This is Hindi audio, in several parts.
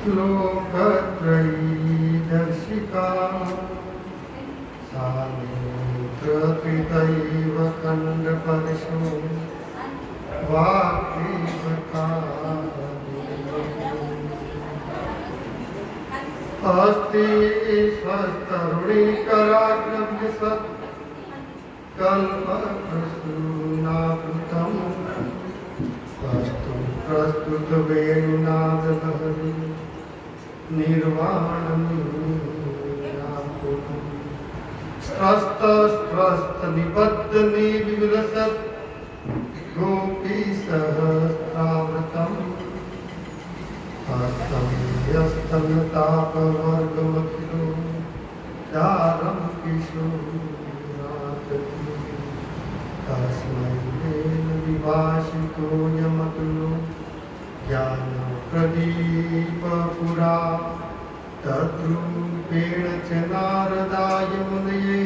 लोकत्रयीदर्शिका सामित्रकृतैव खण्डपरशो वाक्रीवका अस्ति स्वस्तरुणीकराग्रव्यसत् कल्पप्रसूनाकृतम् अस्तु प्रस्तुत वेणुनादलहरी निर्वाणमीनाकुलम् स्त्रस्त निबद्ध निविलसत् गोपीसहस्रावृतम् हस्तं यस्तनतापवर्गमखिलो दारं किशोराकृति तस्मै तेन विभाषितो यमतुलो ज्ञानप्रदीपपुरा तद्रूपेण च नारदाय मुनये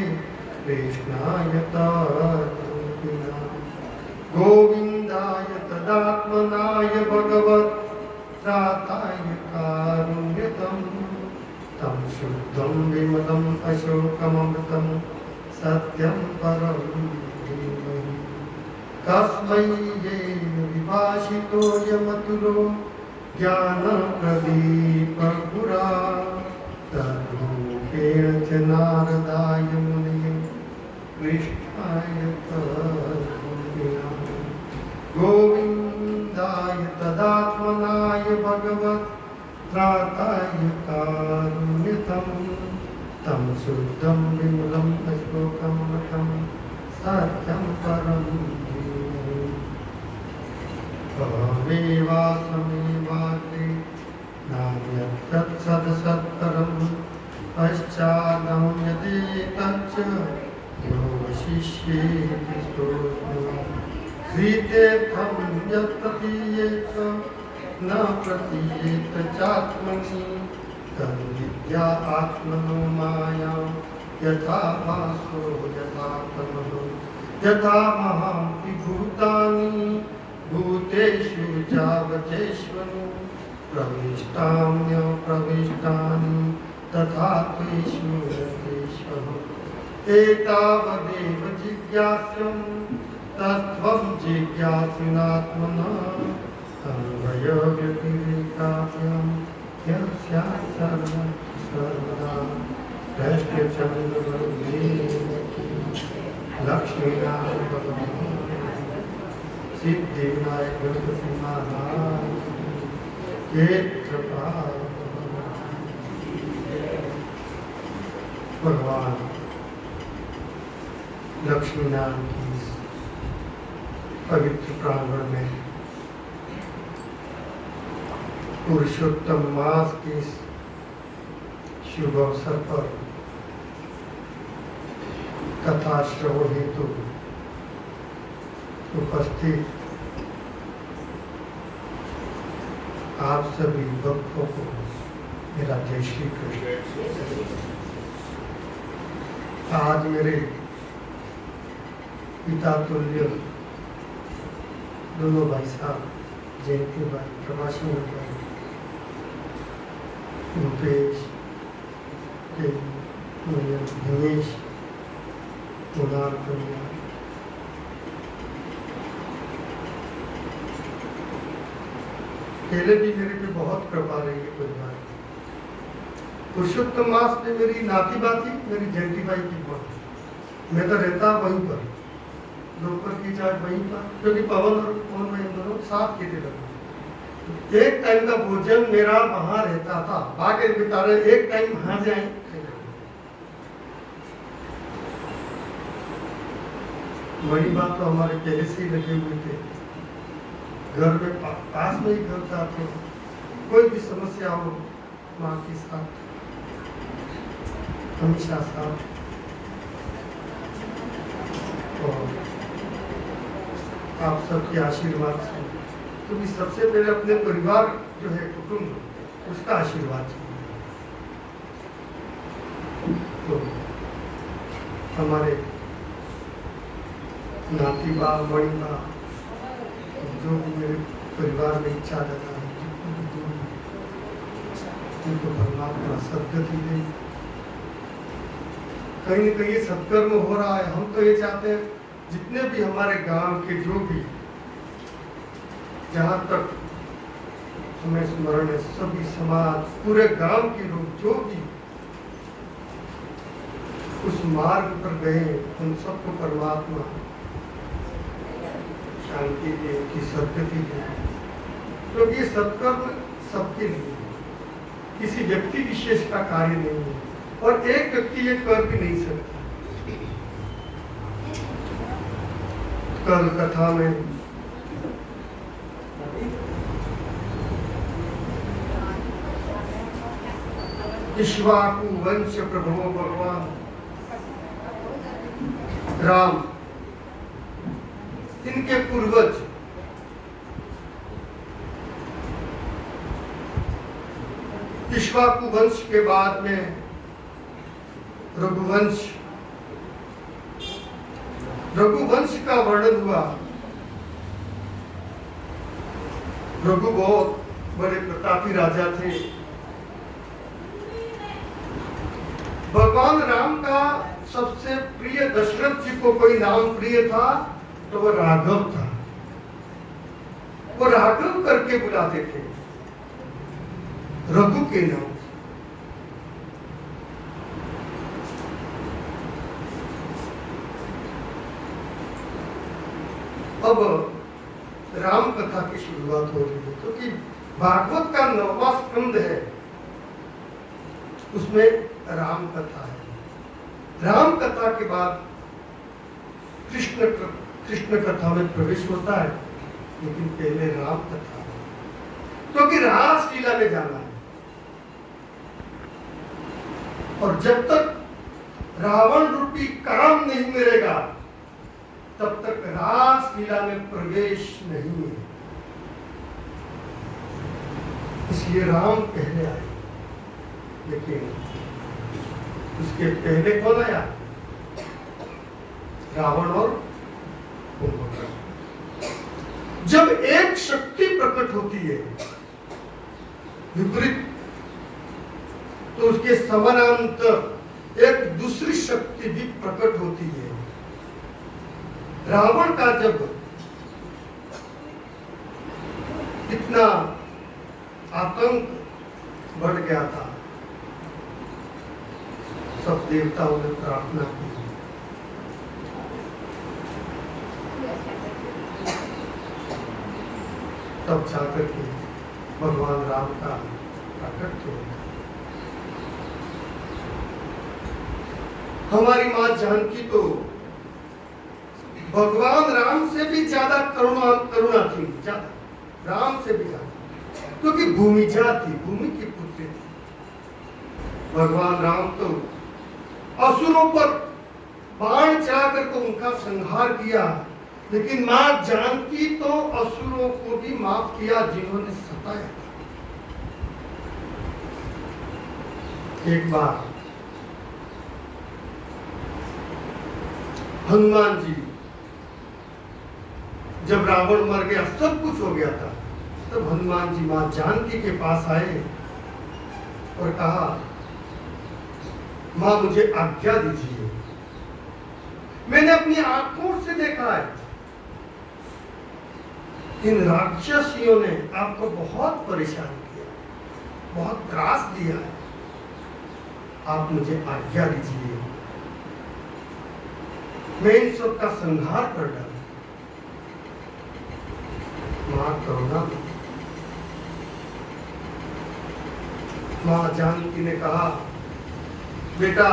कृष्णाय तद्रूपिणा गोविन्दाय तदात्मनाय भगवत्राताय कारुण्यतं तं शुद्धं विमलं अशोकममृतं सत्यं परं धीमहि तस्मै येन विभाषितो यमतुलो ज्ञानप्रदीपपुरा तद्रूपेण च नारदाय मुनये कृष्णाय तद्रूपिणा गोविन्दाय तदात्मनाय भगवत्राताय कारुण्यतं तं शुद्धं विमलं अशोकममृतं सत्यं परं धीमहि अहमेवास्ममेवाग्रे नान्यत्तत्सदसत्तरं पश्चादहं यदेतच्च यो वशिष्येति स्तोत्रम् श्रीतीर्थं यत् प्रतीयेत न प्रतीयेत चात्मनि तद्विद्या आत्मनो माया यथा भासो यथा तमः यथा महान्ति भूतानि भूतेषु जावचेष्वनु प्रविष्टान्यप्रविष्टानि तथा तेषु रतेष्वः एतावदेव जिज्ञास्यं तत्त्वं जिज्ञासुनात्मनः अन्वयव्यतिरेकाभ्यां यस्यात् सर्वदा कृष्णचन्द्रवन्दे लक्ष्मीनारायण सिद्धिविनायक गणपति महाराज क्षेत्रपाल भगवान लक्ष्मीनारायण की पवित्र प्रांगण में पुरुषोत्तम मास के शुभ अवसर पर कथा श्रवण हेतु उपस्थित आप सभी भक्तों को मेरा जय श्री कृष्ण। आज मेरे पिता तुल्य दोनों भाई साहब जयंती भाई प्रभाषण भाई रूपेश दिनेश कुणाल कन्या पहले भी मेरे पे बहुत कृपा रही है परिवार। पुरुषोत्तम मास में मेरी नाती बाती मेरी जयंती बाई की बहुत, मैं तो रहता वहीं पर, दोपहर की चाट वहीं पर, क्योंकि पवन और पवन भाई दोनों साथ के थे। एक टाइम का भोजन मेरा वहां रहता था, बाकी बितारे एक टाइम वहां जाए। बड़ी बात तो हमारे पहले से ही लगे हुए थे, घर में पास में ही घर था, तो कोई भी समस्या हो माँ के साथ हमेशा साथ। और आप सबके आशीर्वाद से, क्योंकि सबसे पहले अपने परिवार जो है कुटुंब, उसका आशीर्वाद चाहिए। तो हमारे नाती बा बड़ी बा जो भी मेरे परिवार में इच्छा रहता है उनको परमात्मा सदगति दे। कहीं न कहीं सत्कर्म हो रहा है। हम तो ये चाहते हैं जितने भी हमारे गांव के जो भी, जहाँ तक हमें स्मरण है, सभी समाज, पूरे गांव के लोग जो भी उस मार्ग पर गए, उन सबको परमात्मा शांति दे, की सदगति दे। क्योंकि ये सत्कर्म सबके लिए, किसी व्यक्ति विशेष का कार्य नहीं है और एक व्यक्ति ये कर भी नहीं सकता। कल कथा में इक्ष्वाकु वंश प्रभवो भगवान राम, इनके पूर्वज इक्ष्वाकु वंश के बाद में रघुवंश, रघुवंश का वर्णन हुआ। रघु बहुत बड़े प्रतापी राजा थे। भगवान राम का सबसे प्रिय दशरथ जी को कोई नाम प्रिय था तो वह राघव था। वो राघव करके बुलाते थे, रघु के नाम। अब राम कथा की शुरुआत हो रही है, क्योंकि भागवत का 9वां स्कंद है, उसमें राम कथा है। राम कथा के बाद कृष्ण कथा में प्रवेश होता है, लेकिन पहले राम कथा है, क्योंकि रासलीला में जाना है। और जब तक रावण रूपी काम नहीं मिलेगा तब तक रासलीला में प्रवेश नहीं है। इसलिए राम पहले आए, लेकिन उसके पहले कौन आया? रावण और कुंभकर्ण। जब एक शक्ति प्रकट होती है विपरीत, तो उसके समानांतर एक दूसरी शक्ति भी प्रकट होती है। रावण का जब इतना आतंक बढ़ गया था, सब देवताओं ने प्रार्थना की, तब जाकर के भगवान राम का प्रकट हुआ। हमारी मां जानकी तो भगवान राम से भी ज्यादा करुणा थी, ज्यादा राम से भी ज्यादा, क्योंकि भूमिजा थी, भूमि की पुत्री थी। भगवान राम तो असुरों पर बाण चलाकर को उनका संहार किया, लेकिन मां जानकी तो असुरों को भी माफ किया जिन्होंने सताया। एक बार हनुमान जी, जब रावण मर गया, सब कुछ हो गया था, तब हनुमान जी मां जानकी के पास आए और कहा, मां मुझे आज्ञा दीजिए, मैंने अपनी आंखों से देखा है इन राक्षसियों ने आपको बहुत परेशान किया, बहुत त्रास दिया है, आप मुझे आज्ञा दीजिए, मैं इन सब का संहार कर डालूं। मां करुणा, मां जानकी ने कहा, बेटा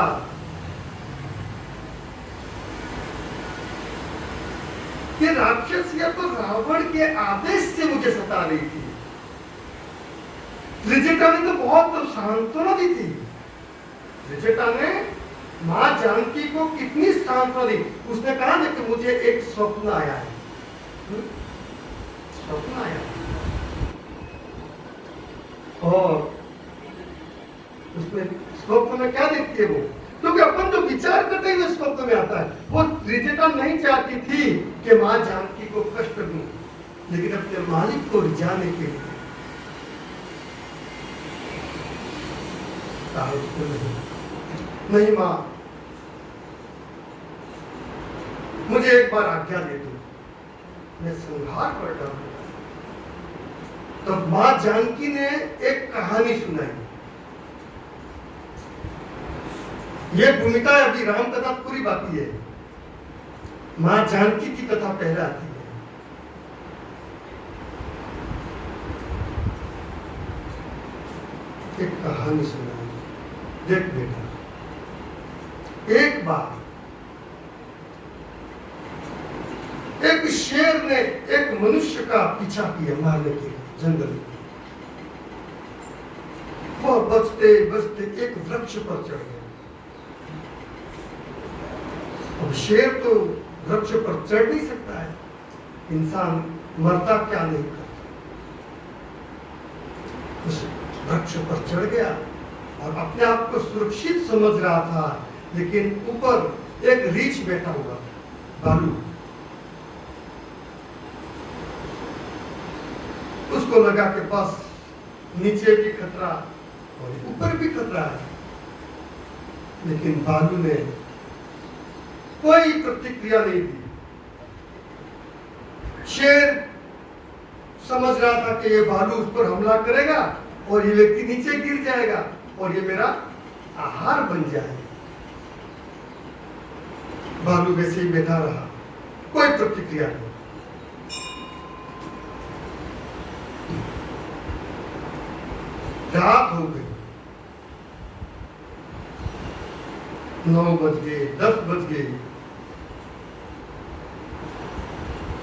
ये राक्षसियां तो रावण के आदेश से मुझे सता रही थी। त्रिजटा ने तो बहुत सांत्वना दी थी। त्रिजटा ने मां जानकी को कितनी सांत्वना दी। उसने कहा ना कि मुझे एक स्वप्न आया है, स्वप्न आया, और उसमें स्वप्न में क्या देखते वो, क्योंकि अपन तो विचार करते हुए स्वप्न में आता है। वो त्रिजटा नहीं चाहती थी कि मां जानकी को कष्ट दूं, लेकिन अपने मालिक को रिझाने के लिए लगता है उसको नहीं माँ, मुझे एक बार आज्ञा दे दो, मैं संहार कर डालूंगा। तब माँ जानकी ने एक कहानी सुनाई। ये भूमिका अभी राम कथा पूरी बाकी है, माँ जानकी की कथा पहले आती है। एक कहानी सुनाई। देख बेटा, एक बार एक शेर ने एक मनुष्य का पीछा किया मारने के लिए जंगल में। वो बचते बचते एक वृक्ष पर चढ़ गया। अब शेर तो वृक्ष पर चढ़ नहीं सकता है, इंसान मरता क्या नहीं करता। उस वृक्ष पर चढ़ गया और अपने आप को सुरक्षित समझ रहा था, लेकिन ऊपर एक रीछ बैठा हुआ भालू। उसको लगा कि बस नीचे भी खतरा और ऊपर भी खतरा है, लेकिन भालू ने कोई प्रतिक्रिया नहीं दी। शेर समझ रहा था कि ये भालू उस पर हमला करेगा और ये व्यक्ति नीचे गिर जाएगा और ये मेरा आहार बन जाएगा। भालू वैसे ही बैठा रहा, कोई प्रतिक्रिया नहीं। रात हो गई, 9 बज गए, 10 बज गए।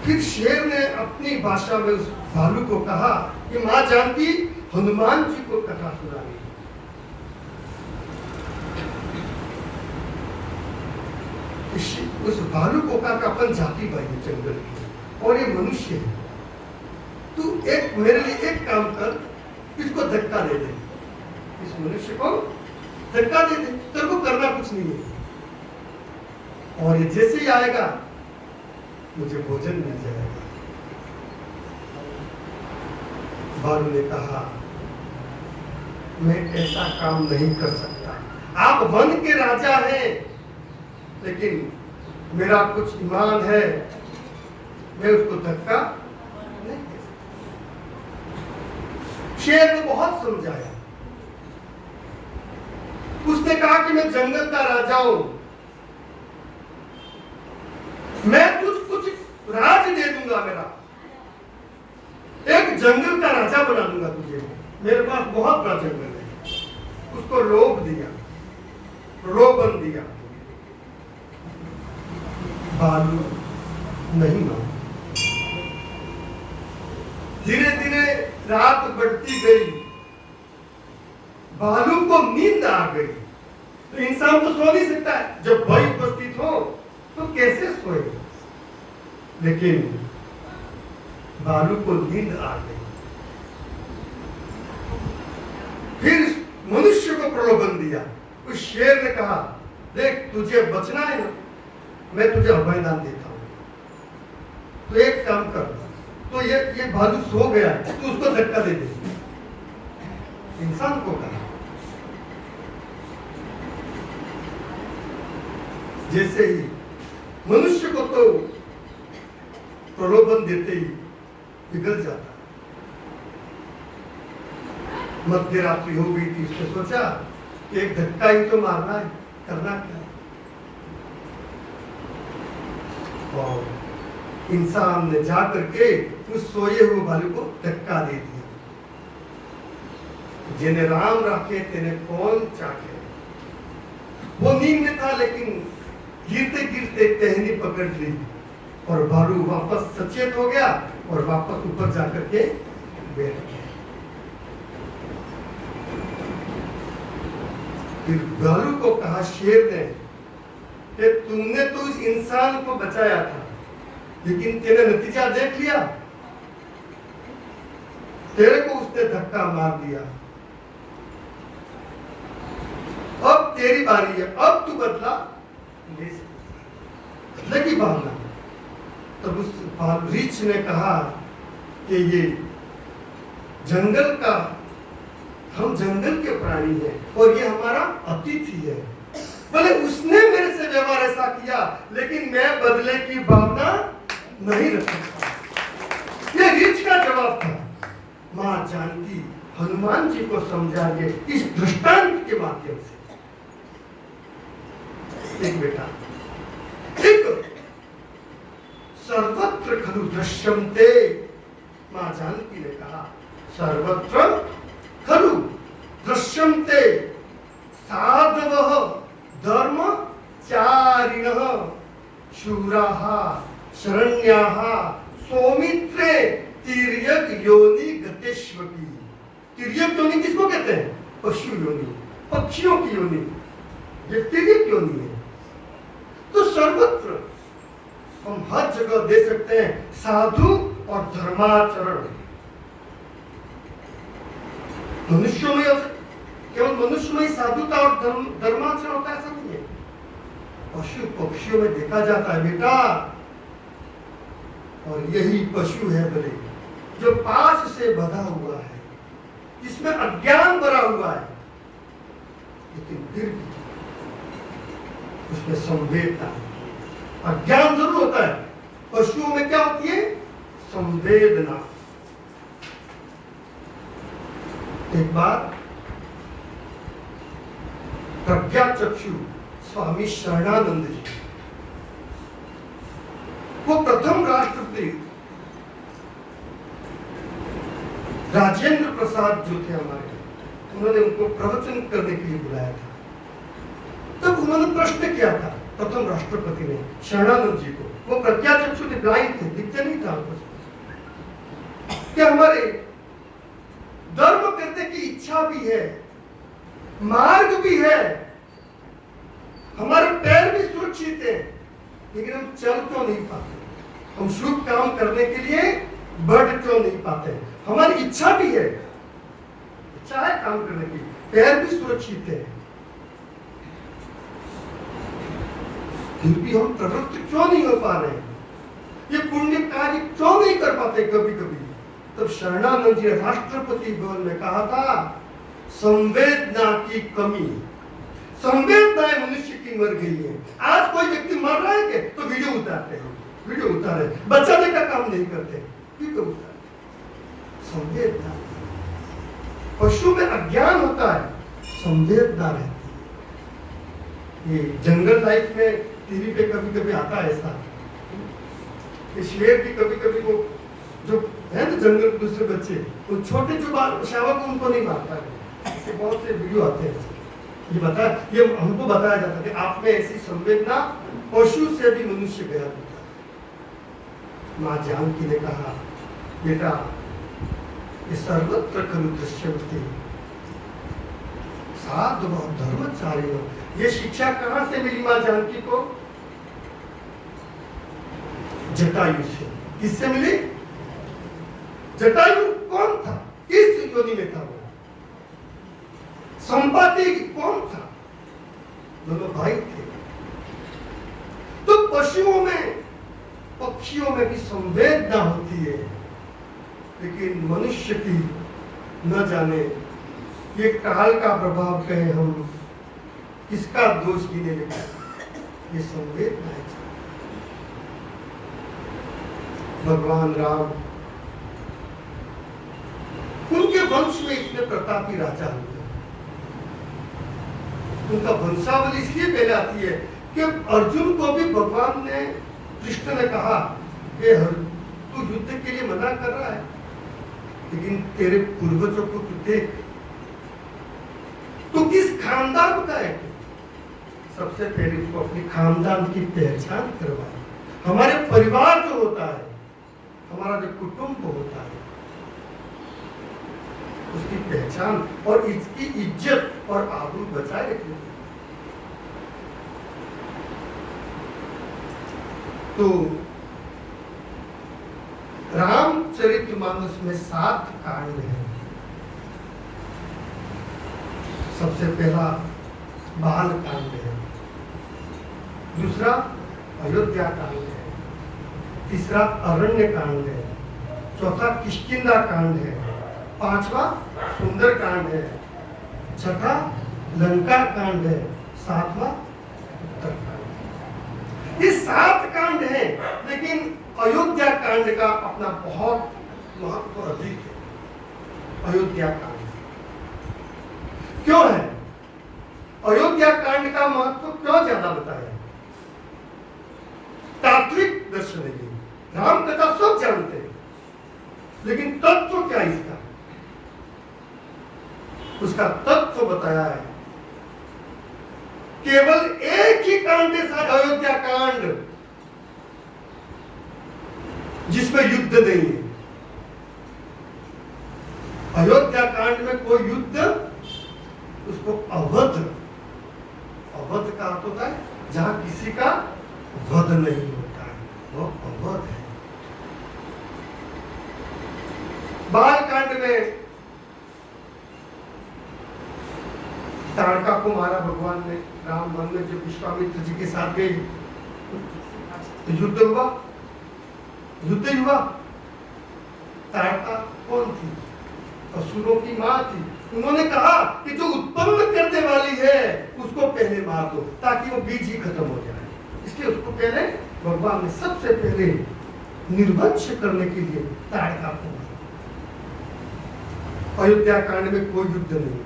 फिर शेर ने अपनी भाषा में उस भालू को कहा कि माँ जानकी हनुमान जी को कथा सुनानी। उस भालू को कहा कि अपन जाति भाई है जंगल की और ये मनुष्य है, तू एक मेरे लिए एक काम कर, इसको धक्का दे दे, इस मनुष्य को धक्का दे दे, तेरे को करना कुछ नहीं है और ये जैसे ही आएगा मुझे भोजन मिल जाएगा। भालू ने कहा मैं ऐसा काम नहीं कर सकता, आप वन के राजा हैं, लेकिन मेरा कुछ ईमान है, मैं उसको धक्का नहीं दे सकता। शेर ने बहुत समझाया, उसने कहा कि मैं जंगल का राजा हूं, मैं कुछ राज दे दूंगा, मेरा एक जंगल का राजा बना दूंगा तुझे, मेरे पास बहुत बड़ा जंगल है। उसको लोभ दिया, प्रलोभन दिया। भालू नहीं माना। धीरे धीरे रात बढ़ती गई, भालू को नींद आ गई। तो इंसान तो सो नहीं सकता है, जब भय उपस्थित हो तो कैसे सोए, लेकिन भालू को नींद आ गई। फिर मनुष्य को प्रलोभन दिया। उस शेर ने कहा देख तुझे बचना है ना, मैं तुझे अभयदान देता हूं, तो एक काम कर, तो ये भालू सो गया, तू उसको धक्का दे दे। इंसान को कहा, जैसे ही मनुष्य को तो प्रलोभन देते ही पिघल जाता। मध्य रात्रि हो गई थी, उसने सोचा एक धक्का ही तो मारना है, करना क्या। और इंसान ने जाकर के उस सोए हुए भालू को धक्का दे दिया। जिन्हें राम राखे तेने कौन चाहे। वो नींद में था, लेकिन गिरते गिरते टहनी पकड़ ली और भालू वापस सचेत हो गया और वापस ऊपर जाकर के बैठ गया। फिर भालू को कहा शेर ने कि तुमने तो उस इंसान को बचाया था, लेकिन तेरे नतीजा देख लिया, तेरे को उसने धक्का मार दिया। अब तेरी बारी है, अब तू बदला ले सकता, बदले की भावना। तब उस रीछ ने कहा कि ये जंगल का हम जंगल के प्राणी हैं और ये हमारा अतिथि है। बोले उसने मेरे से व्यवहार ऐसा किया, लेकिन मैं बदले की भावना नहीं रख सकता। ये रीछ का जवाब था। मां जानकी हनुमान जी को समझाइए इस दृष्टांत के माध्यम से। एक बेटा, एक सर्वत्र खलु दृश्यन्ते, मां जानकी ने कहा सर्वत्र खलु दृश्यन्ते साधवः धर्मचारिणः शूराः शरण्याः सौमित्रे तिर्यक योनि गतेष्वपि। तिर्यक योनि किसको कहते हैं? पशु योनि, पक्षियों की योनि, ये तिर्यक योनि है। तो सर्वत्र हम हर जगह दे सकते हैं साधु और धर्माचरण। मनुष्यों में केवल मनुष्य में साधुता और धर्माचरण होता है, ऐसा नहीं है। पशु पक्षियों में देखा जाता है बेटा। और यही पशु है बोले जो पास से बंधा हुआ है, जिसमें अज्ञान भरा हुआ है, लेकिन फिर भी उसमें संवेदना। अज्ञान जरूर होता है, पशुओं में क्या होती है? संवेदना। एक बार प्रज्ञा चक्षु स्वामी शरणानंद जी, वो प्रथम राष्ट्रपति राजेंद्र प्रसाद जो थे हमारे, उन्होंने उनको प्रवचन करने के लिए बुलाया था। तब उन्होंने प्रश्न किया था प्रथम राष्ट्रपति ने शरणानंद जी को, वो प्रज्ञा चक्षु थे, ब्लाइंड थे, दिखते नहीं था उनको, कि हमारे धर्म करने की इच्छा भी है, मार्ग भी है, हमारे पैर भी सुरक्षित है, लेकिन हम चल क्यों नहीं पाते? हम शुभ काम करने के लिए बढ़ क्यों नहीं पाते? हमारी इच्छा भी है, इच्छा है काम करने की, पैर भी सुरक्षित है, फिर भी हम प्रवृत्त क्यों नहीं हो पा रहे? ये पुण्य कार्य क्यों नहीं कर पाते कभी कभी? तब शरणानंद जी राष्ट्रपति भवन में कहा था संवेदना की कमी। संवेदनाएं मनुष्य की मर गई है। आज कोई व्यक्ति मर रहा है तो वीडियो उतारते हैं, वीडियो उतारे, बचाने का काम नहीं करते, वीडियो उतारते। संवेदना, पशु में अज्ञान होता है, संवेदना रहती है। ये जंगल लाइफ में टीवी पे कभी कभी आता है ऐसा, शेर भी कभी कभी वो जो है ना जंगल के दूसरे बच्चे, वो छोटे जो शावक उनको नहीं मारता है, ऐसे बहुत से वीडियो आते हैं। ये हमको बताया जाता है कि आप में ऐसी संवेदना पशु से भी मनुष्य गया होता है। मां जानकी ने कहा बेटा ये सर्वत्र खलु दृश्यन्ते साधवः धर्मचारिणः। ये शिक्षा कहां से मिली मां जानकी को? जटायु से। किससे मिली? जटायु कौन था? किस योनि में था वो? संपाति कौन था? दोनों भाई थे। तो पशुओं में, पक्षियों में भी संवेदना होती है, लेकिन मनुष्य की न जाने ये काल का प्रभाव कहे हम, किसका दोष गिने लेगा? ये संवेदना है। भगवान राम, उनके वंश में इतने प्रतापी राजा हुए, उनका वंशावली इसलिए पहले आती है कि अर्जुन को भी भगवान ने, कृष्ण ने कहा कि तू युद्ध के लिए मना कर रहा है, लेकिन तेरे पूर्वजों को तू देख, तू किस खानदान का है? सबसे पहले उसको अपनी खानदान की पहचान करवाए। हमारे परिवार जो होता है, हमारा जो कुटुंब होता है, उसकी पहचान और इसकी इज्जत और आबरू बचाए रखनी। तो रामचरितमानस में 7 कांड हैं। सबसे पहला बाल कांड है, दूसरा अयोध्या कांड है, तीसरा अरण्य कांड है, चौथा किष्किंधा कांड है, 5वां सुंदर कांड है, छठा लंका कांड है, सातवां उत्तरकांड। ये 7 कांड हैं, लेकिन अयोध्या कांड का अपना बहुत महत्व अधिक है। अयोध्या कांड क्यों है? अयोध्या कांड का महत्व क्यों ज्यादा बताया? तात्विक दर्शन है, राम कथा सब जानते हैं, लेकिन तत्व क्या इसका? उसका तत्व बताया है। केवल एक ही कांड है अयोध्या कांड जिसमें युद्ध नहीं है। अयोध्या कांड में कोई युद्ध, उसको अवध, अवध का अर्थ होता है जहां किसी का वध नहीं होता है, वो अवध है। बाल कांड में ताड़का को मारा भगवान ने, राम वन में जब विश्वामित्र जी के साथ गए तो युद्ध हुआ, युद्ध हुआ। ताड़का कौन थी? असुरों की मां थी। उन्होंने कहा कि जो उत्पन्न करने वाली है उसको पहले मार दो ताकि वो बीज ही खत्म हो जाए। इसलिए उसको पहले भगवान ने सबसे पहले निर्वंश करने के लिए ताड़का को मारा। अयोध्या कांड में कोई युद्ध नहीं।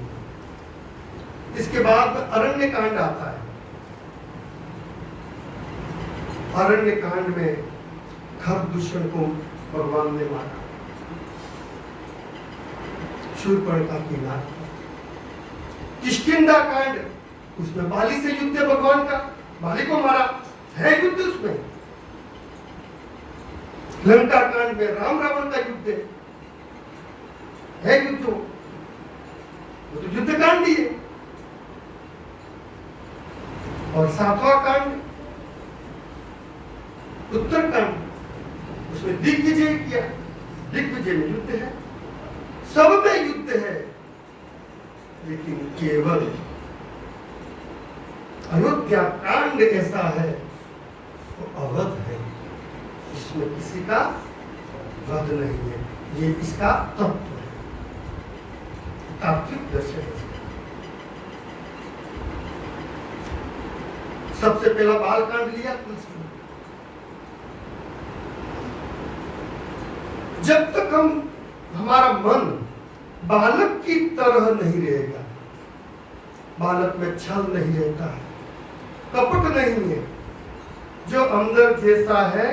इसके बाद अरण्य कांड आता है। अरण्य कांड में खरदूषण को भगवान ने मारा, शूर्पणखा की नाक। किष्किंधा कांड, उसमें बाली से युद्ध है भगवान का, बाली को मारा, है युद्ध उसमें। लंका कांड में राम रावण का युद्ध है युद्ध, वो तो युद्ध कांड ही है। और 7वां कांड उत्तरकांड, उसमें दिग्विजय किया। दिग्विजय में युद्ध है, सब में युद्ध है, लेकिन केवल अयोध्या कांड ऐसा है, वो अवध है, जिसमें किसी का वध नहीं है। ये इसका तत्व है, तात्विक दर्शन है। सबसे पहला बाल कांड लिया तुलसी ने। जब तक हमारा मन बालक की तरह नहीं रहेगा, बालक में छल नहीं रहता है, कपट नहीं है, जो अंदर जैसा है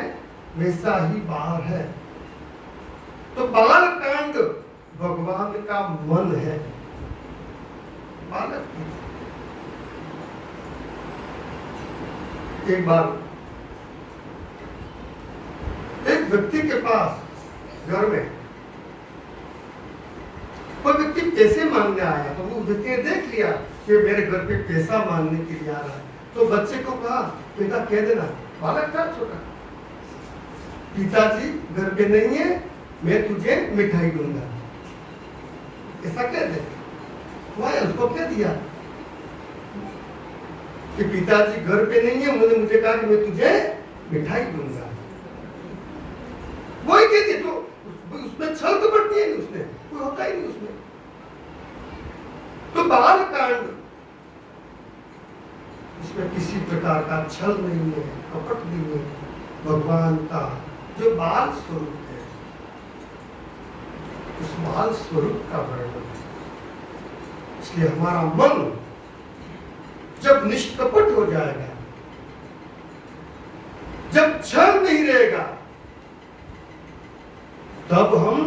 वैसा ही बाहर है, तो बाल कांड भगवान का मन है। बालक एक बार एक व्यक्ति के पास घर में कोई व्यक्ति पैसे मांगने आया, तो वो व्यक्ति ने देख लिया कि मेरे घर पे पैसा मांगने के लिए आ रहा है, तो बच्चे को कहा बेटा कह देना, बालक था छोटा, पिताजी घर पे नहीं है, मैं तुझे मिठाई दूंगा, ऐसा कह दे। वह उसको कह दिया कि पिताजी घर पे नहीं है, उन्होंने मुझे कहा कि मैं तुझे मिठाई दूंगा। वही कहती तो उसमें छल कपट नहीं है, उसमें कोई होता ही नहीं उसमें। तो बाल कांड, इसमें किसी प्रकार का छल नहीं है, कपट नहीं है। भगवान का जो बाल स्वरूप है, उस बाल स्वरूप का वर्णन है। इसलिए हमारा मन जब निष्कपट हो जाएगा, जब छल नहीं रहेगा, तब हम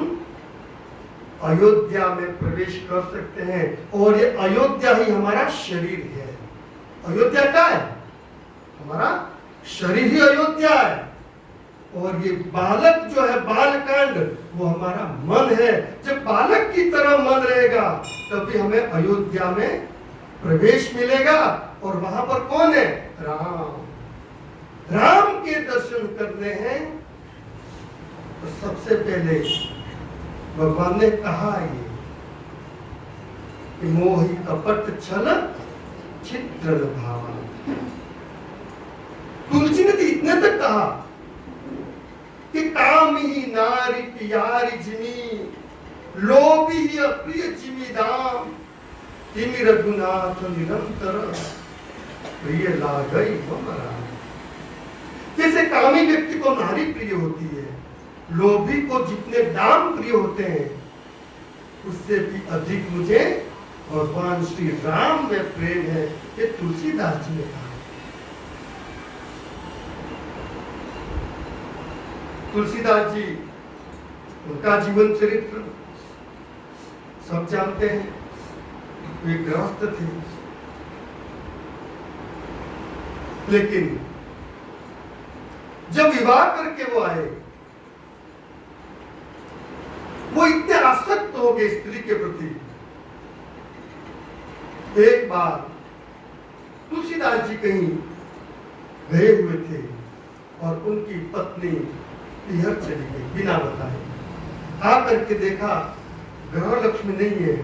अयोध्या में प्रवेश कर सकते हैं। और ये अयोध्या ही हमारा शरीर है। अयोध्या क्या है? हमारा शरीर ही अयोध्या है। और ये बालक जो है बालकांड, वो हमारा मन है। जब बालक की तरह मन रहेगा, तभी हमें अयोध्या में प्रवेश मिलेगा। और वहां पर कौन है? राम। राम के दर्शन करने हैं, तो सबसे पहले भगवान ने कहा ये कि मोहि कपट छल छिद्र भावा। तुलसी ने तो इतने तक कहा कि कामी नारी प्यारी जिमी, लोभी अप्रिय जिमी दाम, तिमि रघुनाथ निरंतर प्रिय लागई मरा। जैसे कामी व्यक्ति को नारी प्रिय होती है, लोभी को जितने दाम प्रिय होते हैं, उससे भी अधिक मुझे भगवान श्री राम में प्रेम है। ये तुलसीदास जी ने कहा। तुलसीदास जी, उनका जीवन चरित्र सब जानते हैं। वे गृहस्थ थे, लेकिन जब विवाह करके वो आए, वो इतने आसक्त हो गए स्त्री के प्रति। एक बार तुलसीदास जी कहीं गए हुए थे और उनकी पत्नी पिहर चली गई बिना बताए। आकर के देखा ग्रह लक्ष्मी नहीं है,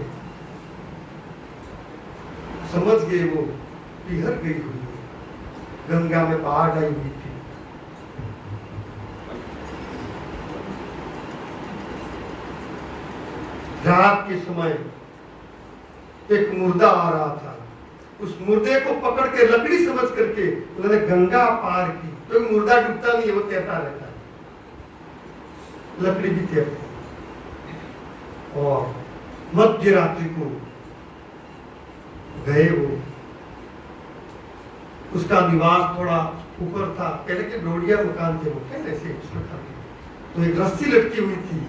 समझ गए वो पिहर गई हुई है, गंगा में बाढ़ आई हुई थी। रात के समय एक मुर्दा आ रहा था, उस मुर्दे को पकड़ के लकड़ी समझ करके उन्होंने गंगा पार की। तो मुर्दा डूबता नहीं है, वो तैरता रहता है, लकड़ी भी तैरती है। और मध्य रात्रि को गए वो, उसका निवास थोड़ा ऊपर था, पहले के डोडिया मकान थे वो, कैसे ऐसे उस प्रकार के। तो एक रस्सी लटकी हुई थी,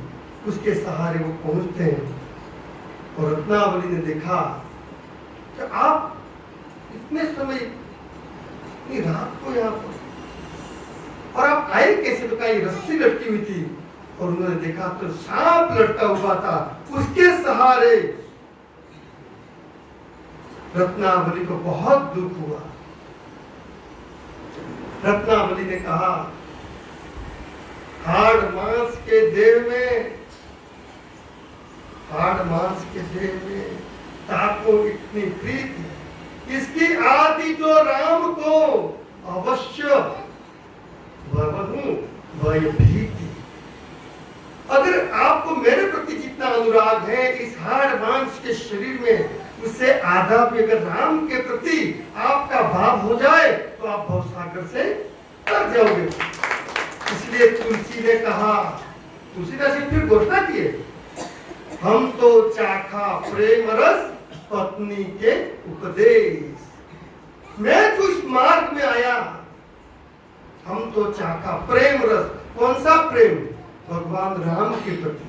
उसके सहारे वो पहुंचते हैं। और रत्नावली ने देखा कि आप इतने समय, इतनी रात को यहाँ पर, और आप आए कैसे? तो कहा ये रस्सी लटकी हुई थी। और उन्होंने देखा तो सांप लटका हुआ था, उसके सहारे। रत्नावली को बहुत दुख हुआ। रत्नावली ने कहा, हाड़ मांस के देह में, हाड़ मांस के देह में ताको इतनी प्रीति, इसकी आदि जो राम को अवश्य वह भीति। अगर आपको मेरे प्रति जितना अनुराग है इस हाड़ मांस के शरीर में, उससे आधा भी अगर राम के प्रति आपका भाव हो जाए तो आप भवसागर से तर जाओगे। इसलिए तुलसी ने कहा, तुलसीदास जी फिर घोषणा किए, हम तो चाखा प्रेम रस पत्नी के उपदेश। मैं जो इस मार्ग में आया, हम तो चाखा प्रेम रस। कौन सा प्रेम? भगवान राम के प्रति।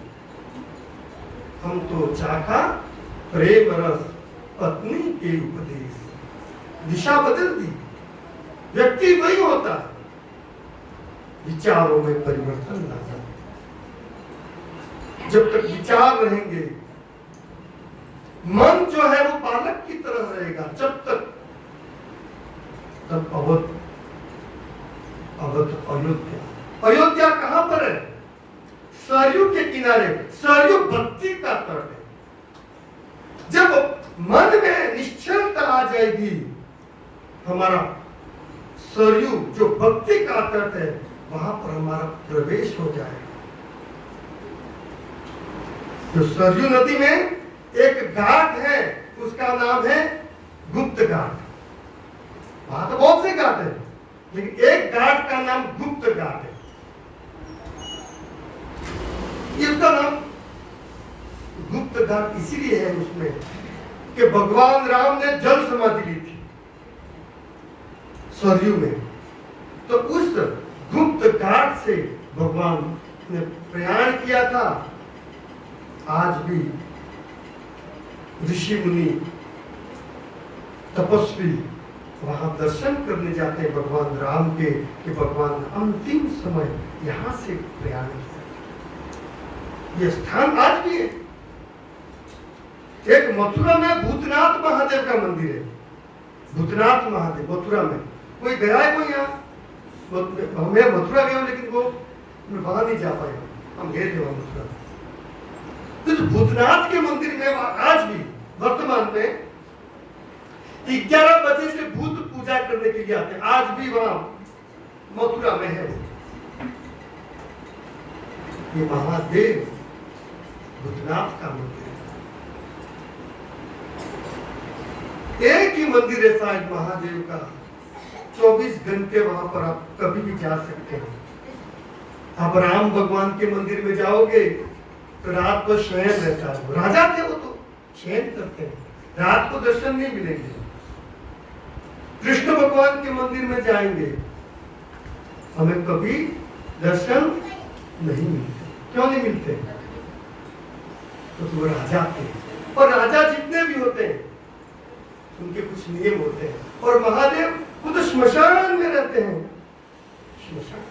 हम तो चाखा प्रेम रस पत्नी के उपदेश। दिशा बदल दी। व्यक्ति वही होता है, विचारों में परिवर्तन लाता। जब तक विचार रहेंगे, मन जो है वो बालक की तरह रहेगा। जब तक, तब अवध अयोध्या। अयोध्या कहां पर है? सरयू के किनारे। सरयू भक्ति का तट है। जब मन में निश्चलता आ जाएगी, हमारा सरयू जो भक्ति का तट है, वहां पर हमारा प्रवेश हो जाएगा। तो सरयू नदी में एक घाट है, उसका नाम है गुप्त घाट। वहां तो बहुत से घाट है, लेकिन एक घाट का नाम गुप्त घाट है। इसका नाम गुप्त घाट इसीलिए है उसमें कि भगवान राम ने जल समाधि ली थी सरयू में। तो उस गुप्त घाट से भगवान ने प्रयाण किया था। आज भी ऋषि मुनि तपस्वी वहां दर्शन करने जाते हैं भगवान राम के, कि भगवान अंतिम समय यहां से प्रयाण किया। ये स्थान आज भी है। एक मथुरा में भूतनाथ महादेव का मंदिर है। भूतनाथ महादेव मथुरा में। कोई गया है कोई यहाँ? मैं मथुरा गया हूं, लेकिन वो मैं वहां नहीं जा पाया। हम गए थे वहां मथुरा। तो भूतनाथ के मंदिर में आज भी वर्तमान में 11 बजे से भूत पूजा करने के लिए आते हैं। आज भी वहां मथुरा में है। ये महादेव भूतनाथ का मंदिर है। एक ही मंदिर ऐसा है महादेव का, 24 घंटे वहां पर आप कभी भी जा सकते हैं। आप राम भगवान के मंदिर में जाओगे तो रात को शयन रहता है। राजा थे वो, तो शयन करते हैं, रात को दर्शन नहीं मिलेंगे। कृष्ण भगवान के मंदिर में जाएंगे, हमें कभी दर्शन नहीं मिलते। क्यों नहीं मिलते? तो वो राजा थे, और राजा जितने भी होते हैं उनके कुछ नियम होते हैं, और महादेव खुद श्मशान में रहते हैं। श्मशान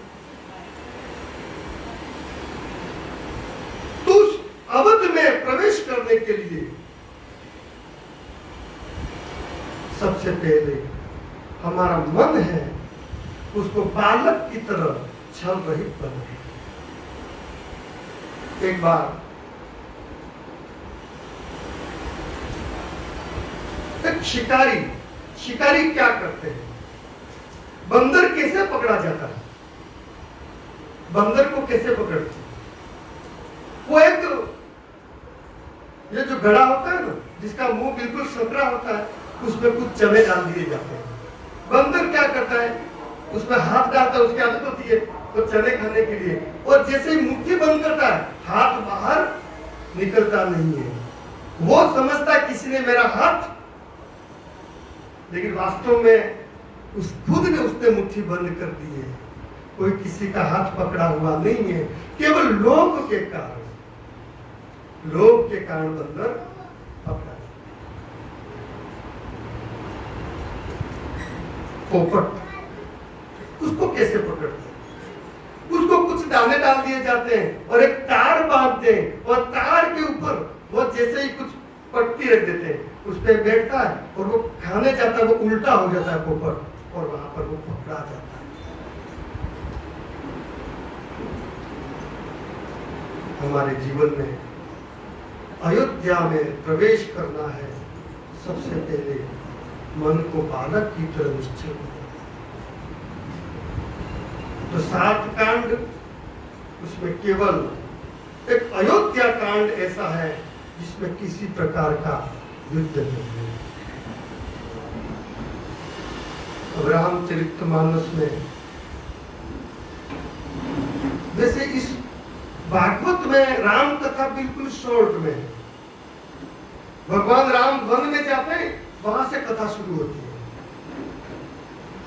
तो उस अवध में प्रवेश करने के लिए सबसे पहले हमारा मन है उसको बालक की तरह छल रहित बनाए। एक बार एक शिकारी क्या करते हैं? बंदर कैसे पकड़ा जाता है? बंदर को कैसे पकड़ते हैं? वो एक ये जो घड़ा होता है ना, जिसका मुंह बिल्कुल सकरा होता है, उसमें कुछ चने डाल दिए जाते हैं। बंदर क्या करता है? उसमें हाथ डालता है, उसकी आदत होती है तो चने खाने के लिए, और जैसे ही मुट्ठी बंद करता है हाथ बाहर निकलता नहीं है। वो समझता है किसी ने मेरा हाथ, लेकिन वास्तव में खुद ने उसने मुट्ठी बंद कर दी है। कोई किसी का हाथ पकड़ा हुआ नहीं है, केवल लोभ के कारण बंदर पकड़ा। पोपट उसको कैसे पकड़ते? उसको कुछ दाने डाल दिए जाते हैं और एक तार बांधते हैं, और तार के ऊपर वो जैसे ही कुछ पट्टी रख देते हैं, उस पर बैठता है और वो खाने जाता है, वो उल्टा हो जाता है पोपट, और वहां पर वो पकड़ा जाता है। हमारे जीवन में अयोध्या में प्रवेश करना है, सबसे पहले मन को बालक की तरह निश्चय हो। तो 7 कांड, उसमें केवल एक अयोध्या कांड ऐसा है जिसमें किसी प्रकार का युद्ध नहीं है। अब रामचरितमानस में, वैसे इस भागवत में राम कथा बिल्कुल शॉर्ट में है। भगवान राम वन में जाते हैं, वहां से कथा शुरू होती है।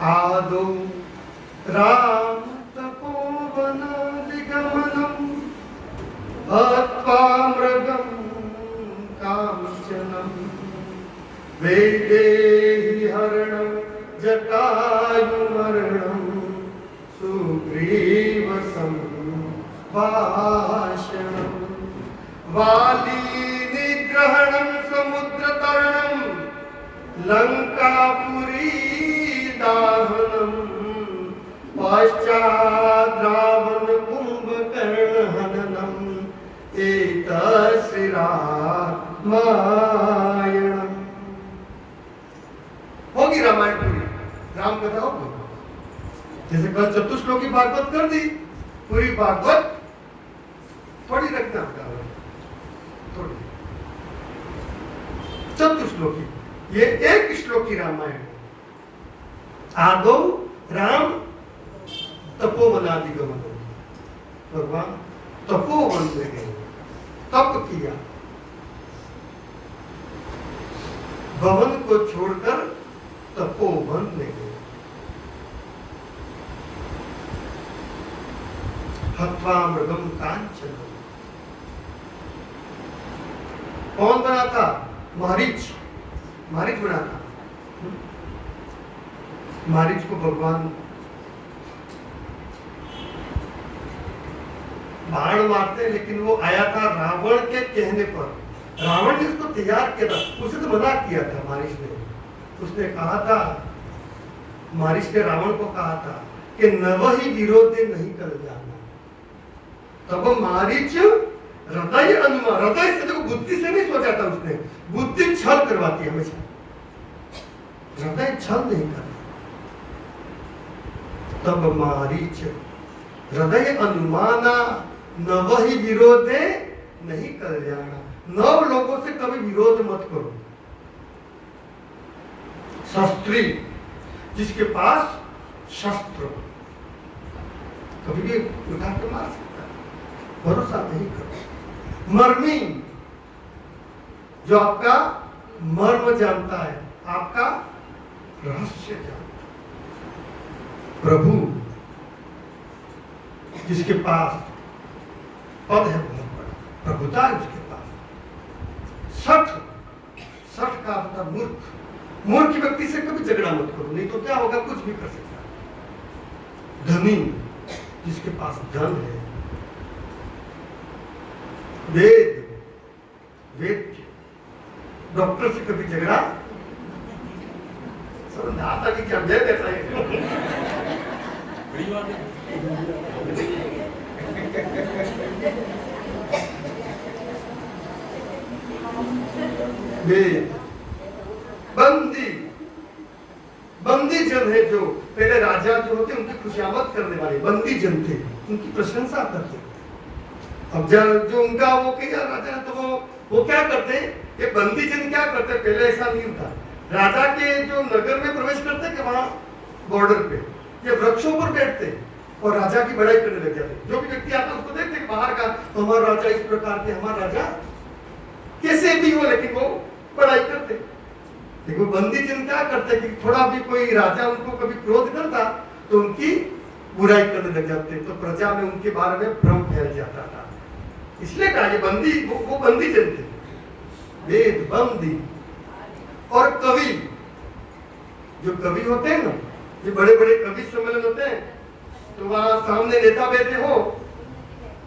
आदौ राम तपोवनादिगमनम् हत्वा मृगं काञ्चनम् वैदेही हरणं जटायुमरणं सुग्रीव संभाषणं वाली निग्रहणं समुद्रतरणं लंकापुरी दाहनम् पश्चात् रावण कुंभकर्ण हननम् एतश्री रामायणम्। होगी रामायण पूरी, राम कथा होगी। जैसे कल चतुश्लोकी भागवत कर दी, पूरी भागवत थोड़ी रखना होता है, थोड़ी चतुश्लोकी, ये एक श्लोकी रामायण। आदौ राम तपोवनादिगमन, भगवान तपोवन में गए, तप किया, भवन को छोड़कर तपोवन में गए। हत्वा मृगम कांचन, कौन बना था? मारीच बना था। मारीच को भगवान बाण मारते, लेकिन वो आया था रावण के कहने पर। रावण ने उसको तैयार किया था, उसे तो मना किया था मारीच ने। उसने कहा था, मारीच ने रावण को कहा था कि नवहि विरोधे नहीं कर जाना। तब मारीच हृदय अनुमान, हृदय से देखो, बुद्धि से नहीं सोचा था उसने, बुद्धि छल करवाती है हमेशा, हृदय छल नहीं करता। तब मारीच हृदय अनुमाना नवहि विरोधे नहीं कर जाना। 9 लोगों से कभी विरोध मत करो। शस्त्री, जिसके पास शस्त्र, कभी भी उठा के मार सकता है, भरोसा नहीं करो। मर्मी, जो आपका मर्म जानता है, आपका रहस्य जानता है। प्रभु, जिसके पास पद है बहुत बड़ा, प्रभुता है उसके पास। सठ, सठ का मतलब मूर्ख, मूर्ख व्यक्ति से कभी झगड़ा मत करो, नहीं तो क्या होगा, कुछ भी कर सकता है। धनी, जिसके पास धन है। वेद, वेद, डॉक्टर से कभी झगड़ा समझ आता कि क्या वेद ऐसा है। वेद, बंदी, बंदी जन है, जो पहले राजा जो होते उनकी खुशामद करने वाले बंदी जन थे, उनकी प्रशंसा करते। अब जब जो उनका वो किया राजा, तो वो क्या करते, ये बंदी जन क्या करते, पहले ऐसा नहीं होता। राजा के जो नगर में प्रवेश करते कि वहां बॉर्डर पे ये वृक्षों पर बैठते और राजा की बड़ाई करने लग जाते। जो भी व्यक्ति आता उसको देखते कि बाहर का हमारा राजा इस प्रकार के, हमारा राजा कैसे भी हो, लेकिन वो बड़ाई करते। देखो बंदी जन क्या करते कि थोड़ा भी कोई राजा उनको कभी क्रोध करता तो उनकी बुराई करने लग जाते, तो प्रजा में उनके बारे में भ्रम फैल जाता था। इसलिए कहा ये बंदी, वो बंदी जन थे। वेद, बंदी और कवि, जो कवि होते हैं ना, ये बड़े बड़े कवि सम्मेलन होते हैं, तो वहां सामने नेता बैठे हो,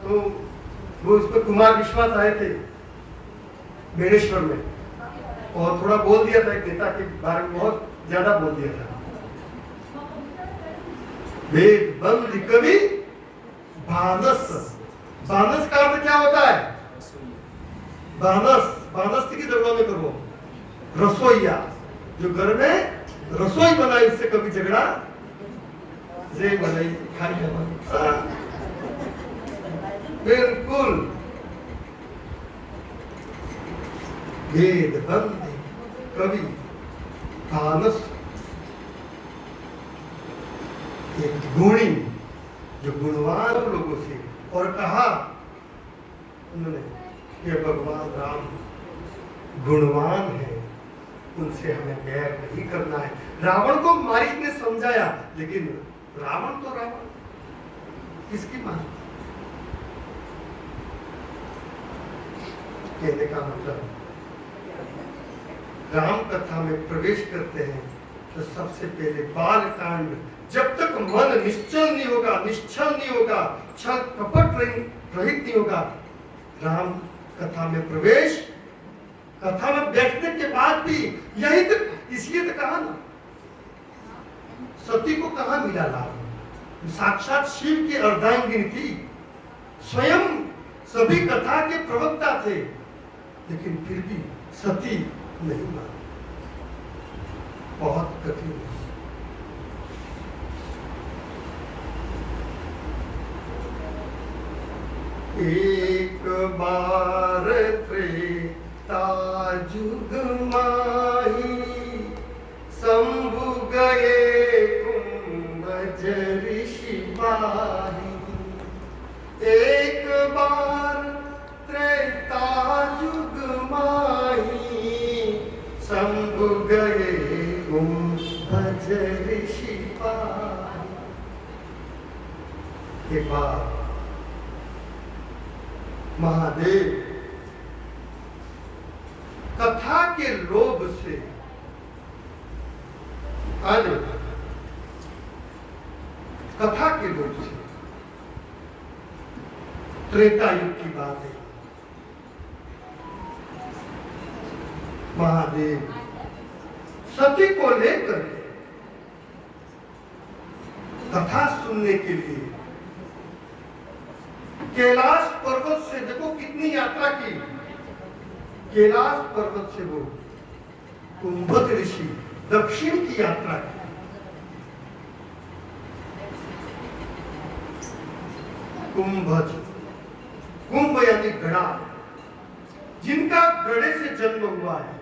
तो वो उस पर कुमार विश्वास आए थे बेनेश्वर में, और थोड़ा बोल दिया था एक नेता के बारे में, बहुत ज्यादा बोल दिया था। वेद, बंदी, कवि, भानस, भानस का अर्थ क्या होता है, भानस, भानस की जगह में करो रसोईया, जो घर में रसोई बनाई, उससे कभी झगड़ा जे बनाई खाई बिल्कुल। वेद, बंदी, कवि, भानस, एक गुणी, जो गुणवान लोगों से, और कहा उन्होंने कि भगवान राम गुणवान है, उनसे हमें बैर नहीं करना है। रावण को मारीच ने समझाया, लेकिन रावण तो रावण, किसकी मान। कहने का मतलब, राम कथा में प्रवेश करते हैं तो सबसे पहले बाल कांड, जब तक मन निश्चल नहीं होगा, निश्चल नहीं होगा, छल कपट रहित नहीं होगा, राम कथा में प्रवेश, कथा में बैठने के बाद भी यही तो, इसलिए तो कहा ना, सती को कहा मिला लाभ, साक्षात शिव की अर्धांगिनी थी, स्वयं सभी कथा के प्रवक्ता थे, लेकिन फिर भी सती नहीं मानी। बहुत कठिन। एक बार त्रेता जुग माही, शंभु गए कुंभज ऋषि बाही। एक बार त्रेता जुग माही, शंभु गए कुंभज ऋषि बाही। एक बार महादेव कथा के लोभ से, आज कथा के लोभ से, त्रेता युग की बात है, महादेव सती को लेकर कथा सुनने के लिए कैलाश पर्वत से, देखो कितनी यात्रा की, कैलाश पर्वत से वो कुंभज ऋषि दक्षिण की यात्रा की। कुंभज, कुंभ यानी घड़ा, जिनका घड़े से जन्म हुआ है,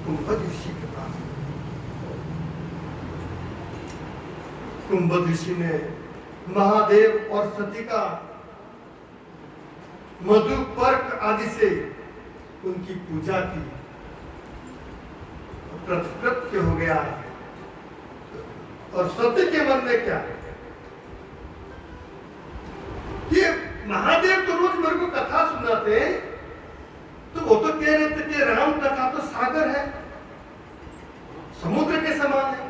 कुंभज ऋषि के पास। कुंभज ऋषि ने महादेव और सती का मधु पर्क आदि से उनकी पूजा की, कृतकृत्य हो गया। और सत्य के मन में क्या कि महादेव तो रोज मेरे को कथा सुनाते हैं, तो वो तो कह रहे थे कि राम कथा तो सागर है, समुद्र के समान है,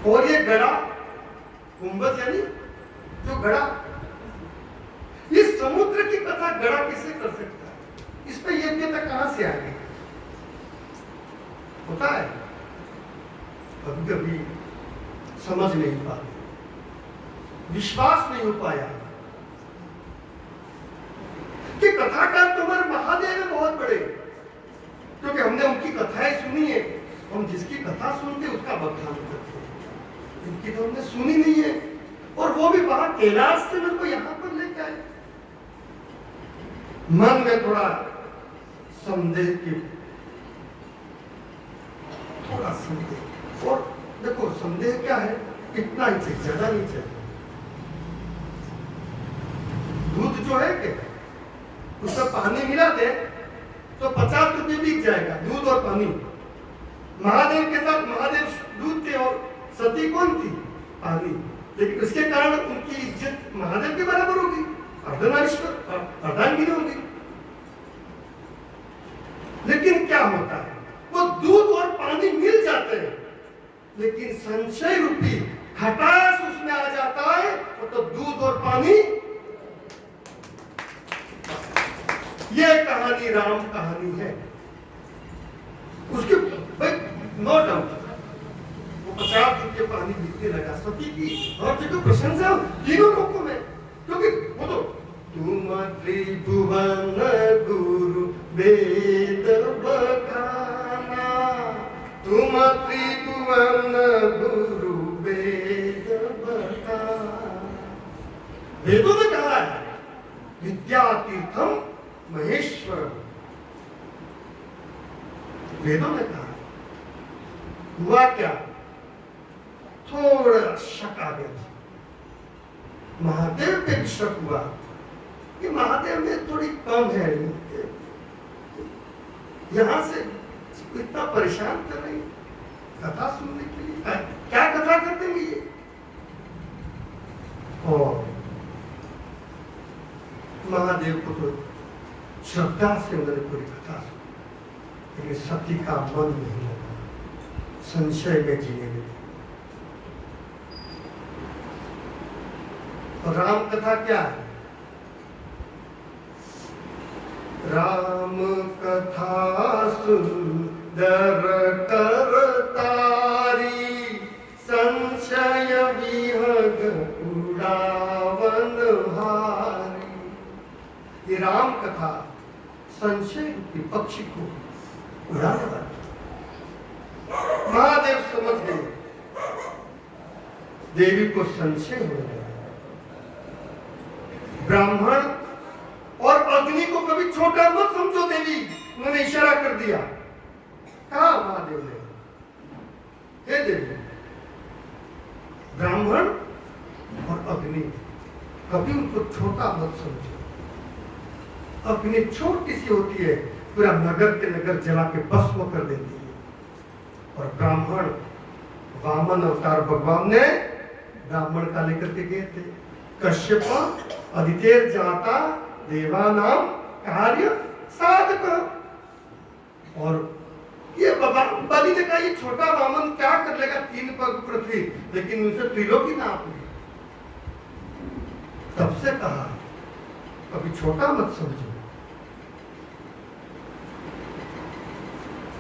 और ये गड़ा कुंभज यानी जो गड़ा, इस समुद्र की कथा गड़ा किसे कर सकता है? इस पे यज्ञता कहां से आ गई? होता है कभी कभी समझ नहीं पाते, विश्वास नहीं हो पाया कि कथाकार तुम्हारे महादेव है बहुत बड़े, क्योंकि हमने उनकी कथाएं सुनी है। हम जिसकी कथा सुनते उसका बखान करते हैं, इनकी तो हमने सुनी नहीं है। और वो भी वहां कैलाश से मेरे को यहां पर लेके आए। मन में थोड़ा संदेह की, थोड़ा संदेह। और देखो संदेह क्या है, इतना ही चाहिए, ज्यादा नहीं चाहिए। दूध जो है क्या, उसमें पानी मिला दे तो 50 रुपये बिक जाएगा, दूध और पानी। महादेव के साथ महादेव दूध थे और सती कौन थी? पानी। लेकिन उसके कारण उनकी इज्जत महादेव के बराबर होगी, अर्धनारीश्वर, अर्धांगिनी होगी। लेकिन क्या होता है, वो दूध और पानी मिल जाते हैं, लेकिन संशय रूपी खटास उसमें आ जाता है, तो दूध और पानी। ये कहानी राम कहानी है। उसके नो डाउट वो 50 रुपये पानी बिकने लगा। सती की और जगह प्रशंसा तीनों लोगों में, क्योंकि वो तो तुम त्रिभुवन गुरु वेद बखाना, तुम त्रिभुवन गुरु वेद बखाना। वेदों में कहा है विद्या तीर्थम महेश्वर, वेदों में कहा। हुआ क्या, थोड़ा शक आ गया, महादेव पे शक हुआ कि महादेव में थोड़ी कम है, यहां से इतना परेशान कर रही कथा सुनने के लिए, क्या कथा करते हैं ये? और महादेव को तो श्रद्धा से उन्होंने पूरी कथा सुनी, लेकिन सती का मन नहीं लगा, संशय में जीने लगे। और राम कथा क्या है? राम कथा सुंदर करतारी, संशय विहग उड़ावन भारी। ये राम कथा संशय की पक्षी को उड़ाने वाली। महादेव समझ गए देवी को संशय हो गया। ब्राह्मण और अग्नि को कभी छोटा मत समझो देवी, उन्होंने इशारा कर दिया। कहा महादेव ने, हे देवी, ब्राह्मण और अग्नि कभी उनको छोटा मत समझो। अग्नि छोटी सी होती है, पूरा नगर के नगर जला के भस्म कर देती है। और ब्राह्मण, वामन अवतार भगवान ने ब्राह्मण का लेकर के गए थे। कश्यप अदितेर जाता देवानाम कार्य साधक। और ये बलि ने कहा ये छोटा वामन क्या कर लेगा, 3 पग पृथ्वी, लेकिन उनसे त्रिलोकी नाप ली। तब से कहा कभी छोटा मत समझो।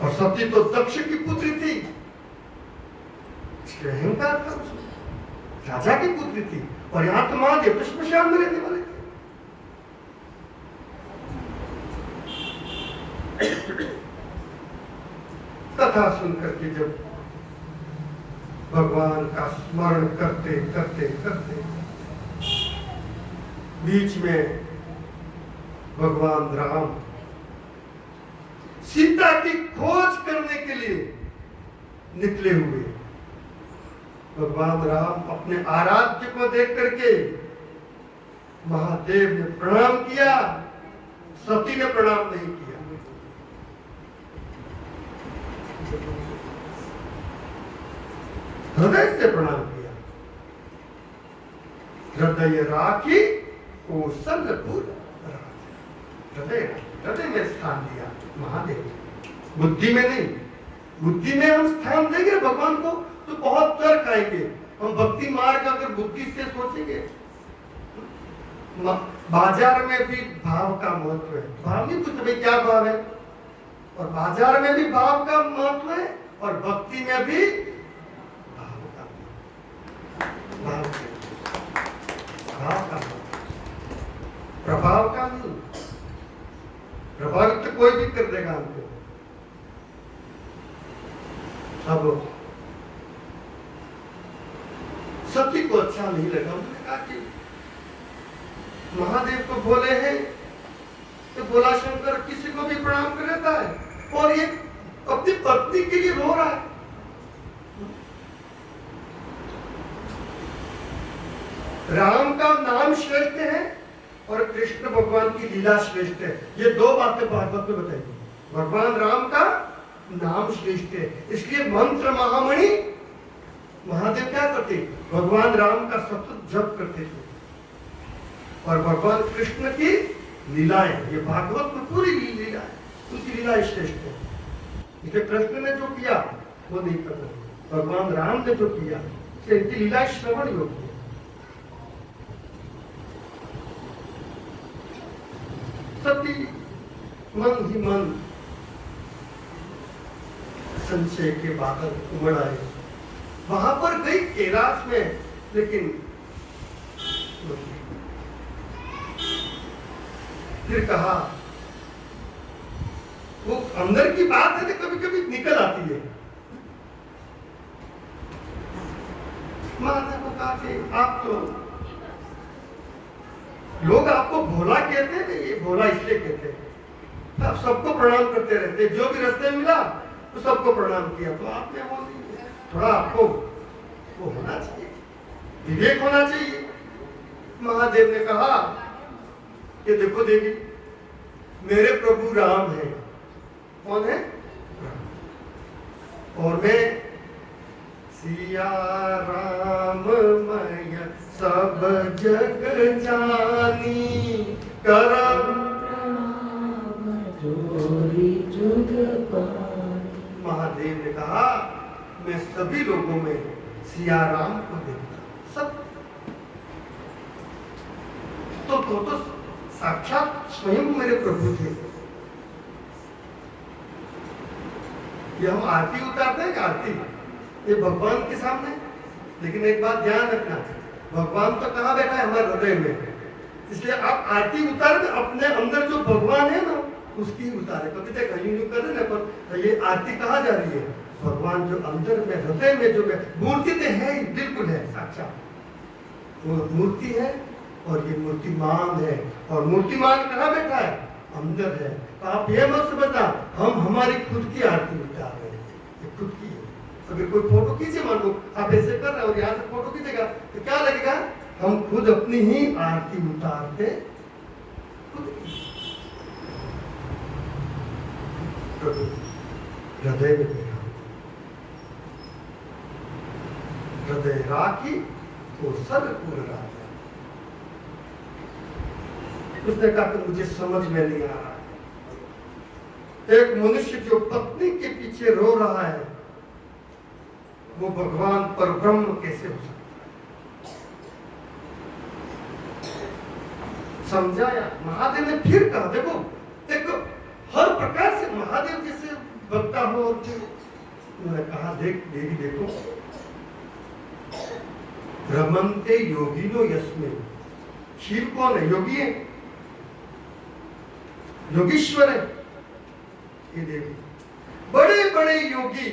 और सती तो दक्ष की पुत्री थी, अहंकार था उसमें, राजा की पुत्री थी। और यहां तो महादेव तो श्मशान में रहने वाले थे। कथा सुनकर के जब भगवान का स्मरण करते करते करते बीच में भगवान राम सीता की खोज करने के लिए निकले हुए भगवान राम अपने आराध्य को देख करके महादेव ने प्रणाम किया, सती ने प्रणाम नहीं किया। हृदय से प्रणाम किया। हृदय राखी कौशलपुर हृदय हृदय में स्थान दिया महादेव, बुद्धि में नहीं। बुद्धि में हम स्थान देंगे भगवान को तो बहुत तर्क आएंगे। हम भक्ति मार्ग अगर बुद्धि से सोचेंगे, बाजार में भी भाव का महत्व है। भाव नहीं पूछते भाई क्या भाव है, और बाजार में भी भाव का महत्व है और भक्ति में भी भाव का प्रभाव का नहीं। प्रभावित तो कोई भी कर देगा हमको। अब सती को अच्छा नहीं लगा। उन्होंने कहा कि महादेव को बोले हैं तो बोला शंकर किसी को भी प्रणाम कर लेता है और ये अपनी पत्नी के लिए रो रहा है। राम का नाम श्रेष्ठ है और कृष्ण भगवान की लीला श्रेष्ठ है। ये दो बातें भागवत में बताई। भगवान राम का नाम श्रेष्ठ है, इसलिए मंत्र महामणि महादेव क्या करते, भगवान राम का सतत जप करते थे। और भगवान कृष्ण की लीलाएं, ये भागवत में पूरी लीला है, उनकी लीला श्रेष्ठ है। इसलिए कृष्ण ने जो किया वो नहीं करना, भगवान राम ने जो किया इनकी लीला श्रवण योग्य है। सती मन ही मन संशय के बादल उमड़ आए। वहां पर गई कैलाश में, लेकिन फिर कहा वो अंदर की बात है तो कभी कभी निकल आती है। महादेव को कहा कि आप तो लोग आपको भोला कहते हैं, ये भोला इसलिए कहते हैं आप सबको प्रणाम करते रहते, जो भी रास्ते मिला तो सबको प्रणाम किया। तो आपने वो थोड़ा आपको वो होना चाहिए, विवेक होना चाहिए। महादेव ने कहा कि देखो देवी, मेरे प्रभु राम है। कौन है? और मैं सिया राम मय सब जग जानी, करम जोरी जुग पानी। महादेव ने कहा मैं सभी लोगों में सिया राम को देखता, सब तो साक्षात स्वयं मेरे प्रभु थे। ये हम आरती उतारते हैं, आरती ये भगवान के सामने। लेकिन एक बात ध्यान रखना, भगवान तो कहाँ बैठा है? हमारे हृदय में। इसलिए आप आरती उतारे अपने अंदर जो भगवान है ना उसकी उतारे। कभी तक यूं कर रहे ना, पर ये आरती कहाँ जा रही है? भगवान जो अंदर में हृदय में जो मूर्ति तो है ही, बिल्कुल है, साक्षात वो मूर्ति है। और ये मूर्तिमान है, और मूर्तिमान कहाँ बैठा है? अंदर है। तो आप ये मत समझना हम हमारी खुद की आरती उतार रहे हैं, ये खुद की है। अगर कोई फोटो खींचे, मान लो आप ऐसे कर रहे हो और यहाँ से फोटो खींचेगा तो क्या लगेगा? हम खुद अपनी ही आरती उतारते खुद की। हृदय में बैठा, हृदय राखी तो सर्वपुर राजा। उसने कहा कि मुझे समझ में नहीं आ रहा, एक मनुष्य जो पत्नी के पीछे रो रहा है वो भगवान पर ब्रह्म कैसे हो सकता है? समझाया महादेव ने। फिर कहा देखो देखो हर प्रकार से महादेव जैसे भक्ता हो। उन्होंने कहा देख देवी देखो, रमन्ते योगिनो यस्मिन्। शिव कौन है? योगी है, योगीश्वर है। ये देवी बड़े बड़े योगी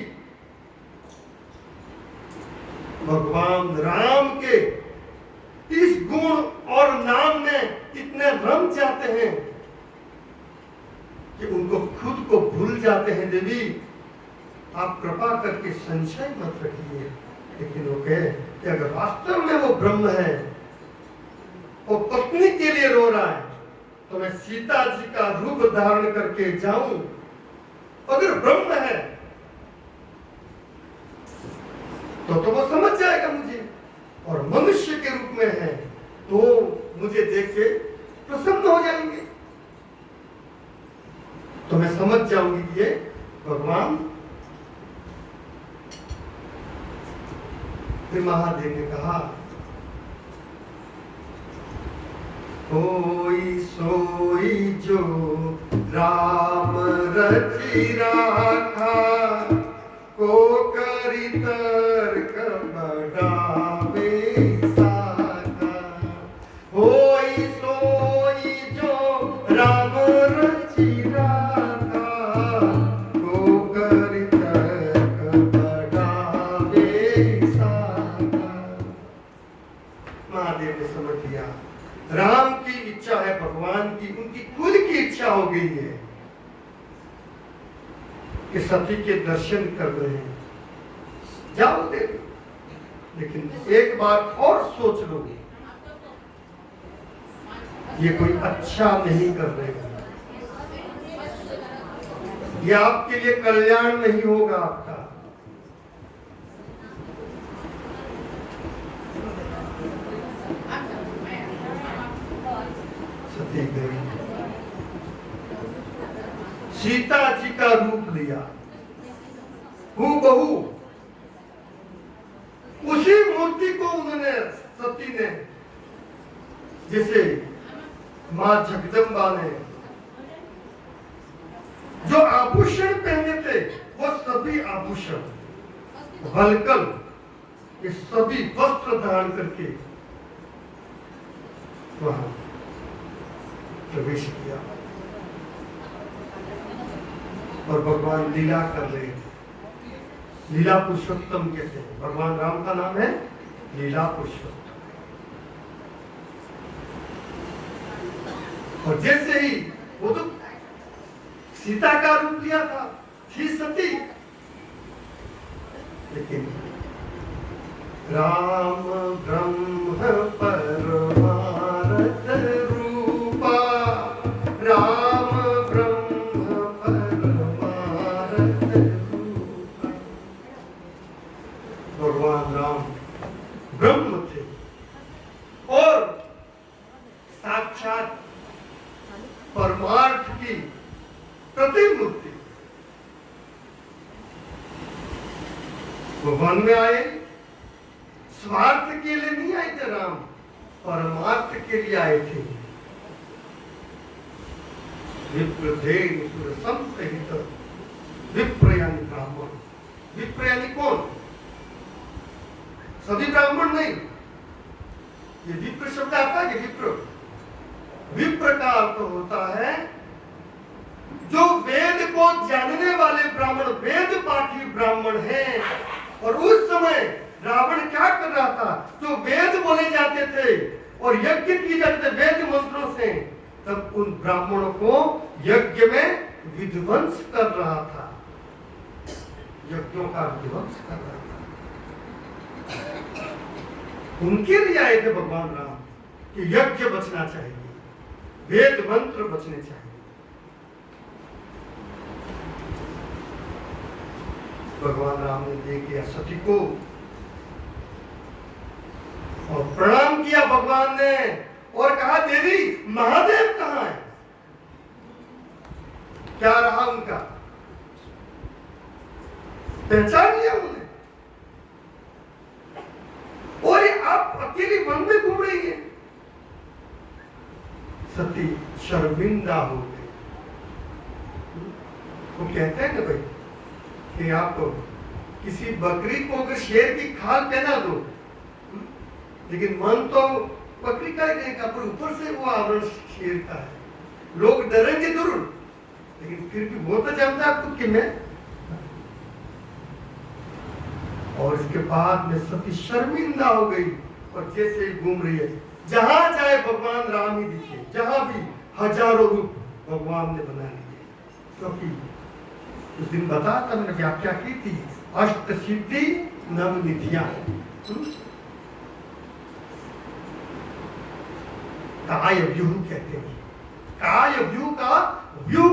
भगवान राम के इस गुण और नाम में इतने रम जाते हैं कि उनको खुद को भूल जाते हैं। देवी आप कृपा करके संशय मत रखिए। लेकिन वो कहे कि अगर वास्तव में वो ब्रह्म है, वो पत्नी के लिए रो रहा है, तो मैं सीता जी का रूप धारण करके जाऊं। अगर ब्रह्म है तो वो समझ जाएगा मुझे, और मनुष्य के रूप में है तो मुझे देख के प्रसन्न हो जाएंगे, तो मैं समझ जाऊंगी ये भगवान। फिर महादेव ने कहा, कोई सोई जो राम रचि राखा, को करी तर्क बढ़ावे साखा। कोई सोई जो राम रचि राखा, को करी तर्क बढ़ावे साखा। महादेव ने समझ लिया राम की इच्छा है भगवान की, उनकी खुद की इच्छा हो गई है कि सती के दर्शन कर रहे हैं। जाओ देवी, लेकिन एक बार और सोच लो, ये कोई अच्छा नहीं कर रहे हैं, ये आपके लिए कल्याण नहीं होगा आपका। सती गई, सीता जी का रूप लिया, हूबहू उसी मूर्ति को उन्होंने, सती ने, जिसे मां जगदम्बा ने जो आभूषण पहने थे, वो सभी आभूषण बलकल, ये सभी वस्त्र धारण करके वहां प्रवेश किया और भगवान लीला कर रहे थे। लीला पुरुषोत्तम कहते हैं, भगवान राम का नाम है लीला पुरुषोत्तम। और जैसे ही वो तो सीता का रूप लिया था, थी सती, लेकिन राम ब्रह्म परमार्थ रूपा, राम ब्रह्म परमार्थ रूपा। भगवान राम ब्रह्म थे और साक्षात परमार्थ की प्रतिमूर्ति। भगवान में आए, स्वार्थ के लिए नहीं आए थे राम, परमार्थ के लिए आए थे। विप्र संहित, विप्र यानी ब्राह्मण। विप्र यानी कौन? सभी ब्राह्मण नहीं, ये विप्र शब्द आता है कि विप्र, विप्र का अर्थ होता है जो वेद को जानने वाले ब्राह्मण, वेद पाठी ब्राह्मण हैं। और उस समय रावण क्या कर रहा था? जो वेद बोले जाते थे और यज्ञ किए जाते थे वेद मंत्रों से, तब उन ब्राह्मणों को यज्ञ में विध्वंस कर रहा था, यज्ञों का विध्वंस कर रहा था। उनके लिए आए थे भगवान राम कि यज्ञ बचना चाहिए, वेद मंत्र बचने चाहिए। भगवान राम ने देख लिया सती को और प्रणाम किया भगवान ने और कहा, देवी महादेव कहाँ है? क्या रहा उनका? पहचान लिया उन्होंने। और ये आप अकेली वन में घूम रही है। सती शर्मिंदा हो गई। वो कहते हैं ना भाई कि आप किसी बकरी को अगर शेर की खाल पहना दो, लेकिन मन तो बकरी का ही रहेगा, पर ऊपर से वो आवरण शेर का है। लोग डरेंगे जरूर, लेकिन फिर भी वो तो जानता है खुद कि मैं। और इसके बाद में सती शर्मिंदा हो गई और जैसे ही घूम रही है, जहां जाए भगवान राम ही दिखे, जहां भी हजारों रूप भगवान ने बना लिए। क्योंकि उस दिन बताया था, मैंने व्याख्या की थी, अष्ट सिद्धि नव निधियां। काय व्यूह कहते हैं। काय व्यूह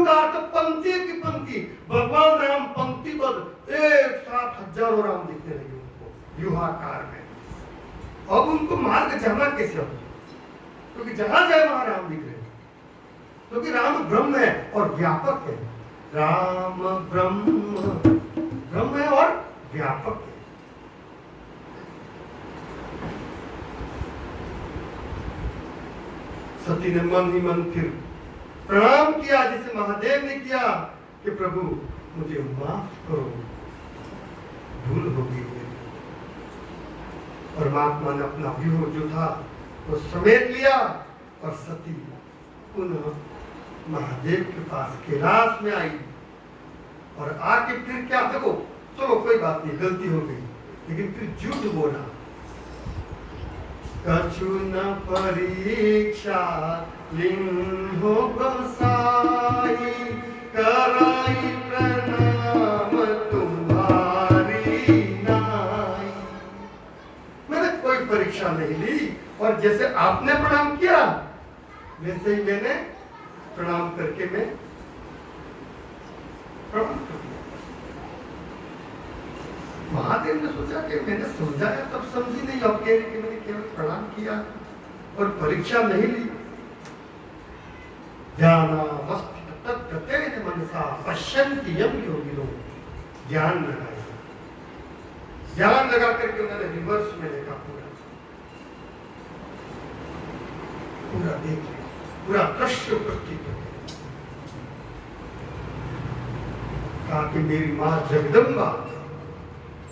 का अर्थ पंक्ति की पंक्ति, भगवान राम पंक्तिबद्ध एक साथ हजारों राम दिखने लगे उनको व्यूहाकार में। अब उनको मार्ग जाना कैसे हो, क्योंकि जहां जाए वहां राम दिख रहे, क्योंकि राम ब्रह्म है और व्यापक है। राम ब्रह्म है और व्यापक है। सती ने मन ही मन फिर प्रणाम किया, जिसे महादेव ने किया कि प्रभु मुझे माफ करो, भूल हो गई। परमात्मा ने अपना व्यूह जो था वो समेट लिया और सती पुनः महादेव के पास कैलाश में आई और आके फिर क्या, देखो चलो कोई बात नहीं, गलती हो गई, लेकिन फिर झूठ बोला। कछु न परीक्षा लिंहो गोसाई, कराई प्रणाम तुम्हारी नाई। मैंने कोई परीक्षा नहीं ली और जैसे आपने प्रणाम किया वैसे ही मैंने प्रणाम करके मैं प्रणाम कर दिया। महादेव ने सोचा कि मैंने समझाया तब समझी नहीं, अब कह रहे कि मैंने केवल प्रणाम किया और परीक्षा नहीं ली। मनसा पश्यन्ति यम योगिनो, ध्यान लगाया, ध्यान लगा करके उन्होंने रिवर्स में देखा, पूरा देख लिया, पूरा दृश्य प्रतीत हो गया। कहा कि मेरी मां जगदम्बा,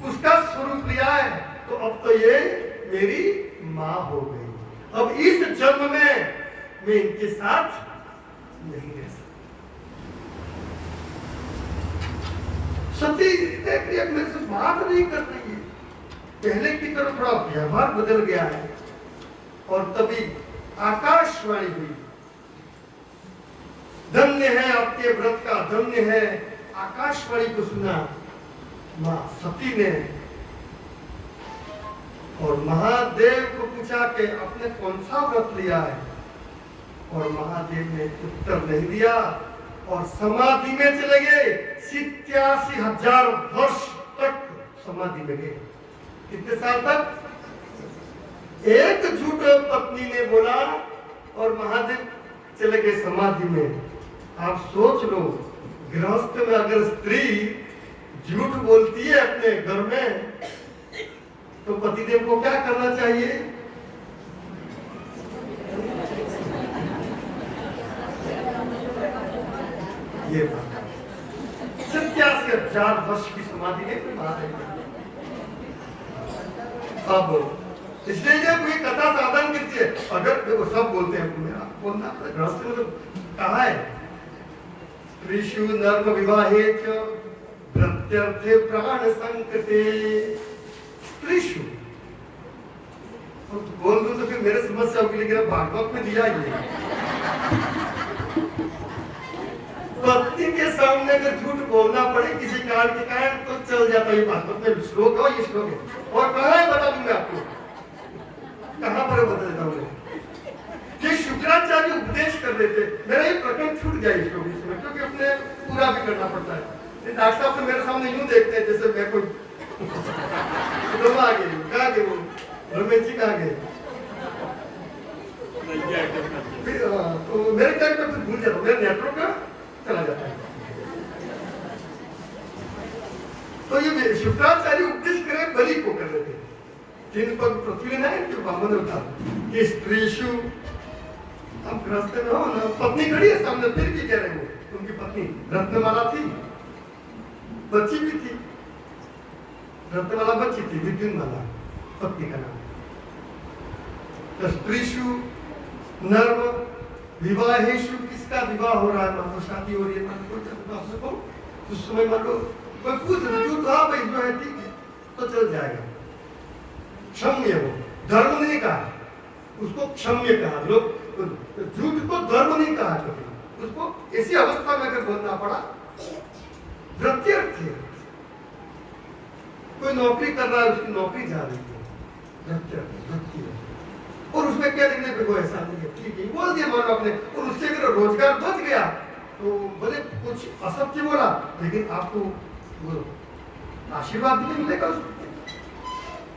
उसका स्वरूप लिया है, तो अब तो ये मेरी मां हो गई। अब इस जन्म में मैं इनके साथ नहीं रह सकती। सती देख रही है मेरे से बात नहीं कर रही है, पहले की तरह थोड़ा व्यवहार बदल गया है। और तभी आकाशवाणी हुई, धन्य है आपके व्रत का, धन्य है। आकाशवाणी को सुना मां सती ने और महादेव को पूछा कि आपने कौन सा व्रत लिया है, और महादेव ने उत्तर नहीं दिया और समाधि में चले गए। 87,000 वर्ष तक समाधि में गए। कितने साल तक? एक झूठ पत्नी ने बोला और महादेव चले गए समाधि में। आप सोच लो, गृहस्थ में अगर स्त्री झूठ बोलती है अपने घर में, तो पतिदेव को क्या करना चाहिए? ये 87,000 वर्ष की समाधि में अब इसलिए जब कोई कथा साधन करती है, अगर देखो सब बोलते हैं, मेरा बोलना गृहस्थ में तो कहा है, त्रिषु नर्म विवाहे च प्रत्यर्थे प्राण संकटे। त्रिषु तो बोल दूं तो फिर मेरे समस्या होगी, लेकिन भागवत में दिया ही पत्नी के सामने अगर झूठ बोलना पड़े किसी कारण के कारण तो चल जाता है। भागवत में श्लोक है, ये श्लोक है, और कहाँ है बता दूंगा आपको, कहाँ पर बता देता हूँ। कि शुक्राचार्य उपदेश कर देते, मेरा ये प्रकरण छूट गया इस बीच में, क्योंकि अपने पूरा भी करना पड़ता है। डॉक्टर साहब तो मेरे सामने यूं देखते हैं जैसे मैं कोई तो आ गए, कहाँ गए वो रमेश जी, कहाँ गए? तो मेरे कैरेक्टर तो भूल जाता, मेरे नेटवर्क का चला जाता है। तो ये शुक्राचार्य उपदेश करे बलि को कर रहे थे, जिन पर पृथ्वी ने जो बामन था कि स्त्रीशु, हम रास्ते में हो ना, पत्नी खड़ी है सामने, फिर भी कह रहे हो उनकी पत्नी रत्नमाला थी, बच्ची भी थी, रत्नमाला बच्ची थी, विद्युन्माला पत्नी का नाम। तो स्त्रीशु नर्म विवाहेशु, किसका विवाह हो रहा है, मान लो शादी हो रही है, मान लो उस समय मान लो कोई पूछ रहा जो था भाई जो है ठीक है तो चल जाएगा। क्षम्य हो, धर्म नहीं कहा उसको, क्षम्य कहा। लोग झूठ को धर्म नहीं कहा कभी, उसको ऐसी अवस्था में अगर बोलना पड़ा, प्रत्यर्थ है, कोई नौकरी कर रहा है, उसकी नौकरी जा रही है, प्रत्यर्थ, और उसमें क्या लिखने पे कोई ऐसा नहीं है, ठीक है बोल दिया मानो आपने, और उससे अगर रोजगार बच गया तो बोले कुछ असत्य बोला, लेकिन आपको आशीर्वाद भी मिलेगा उसको।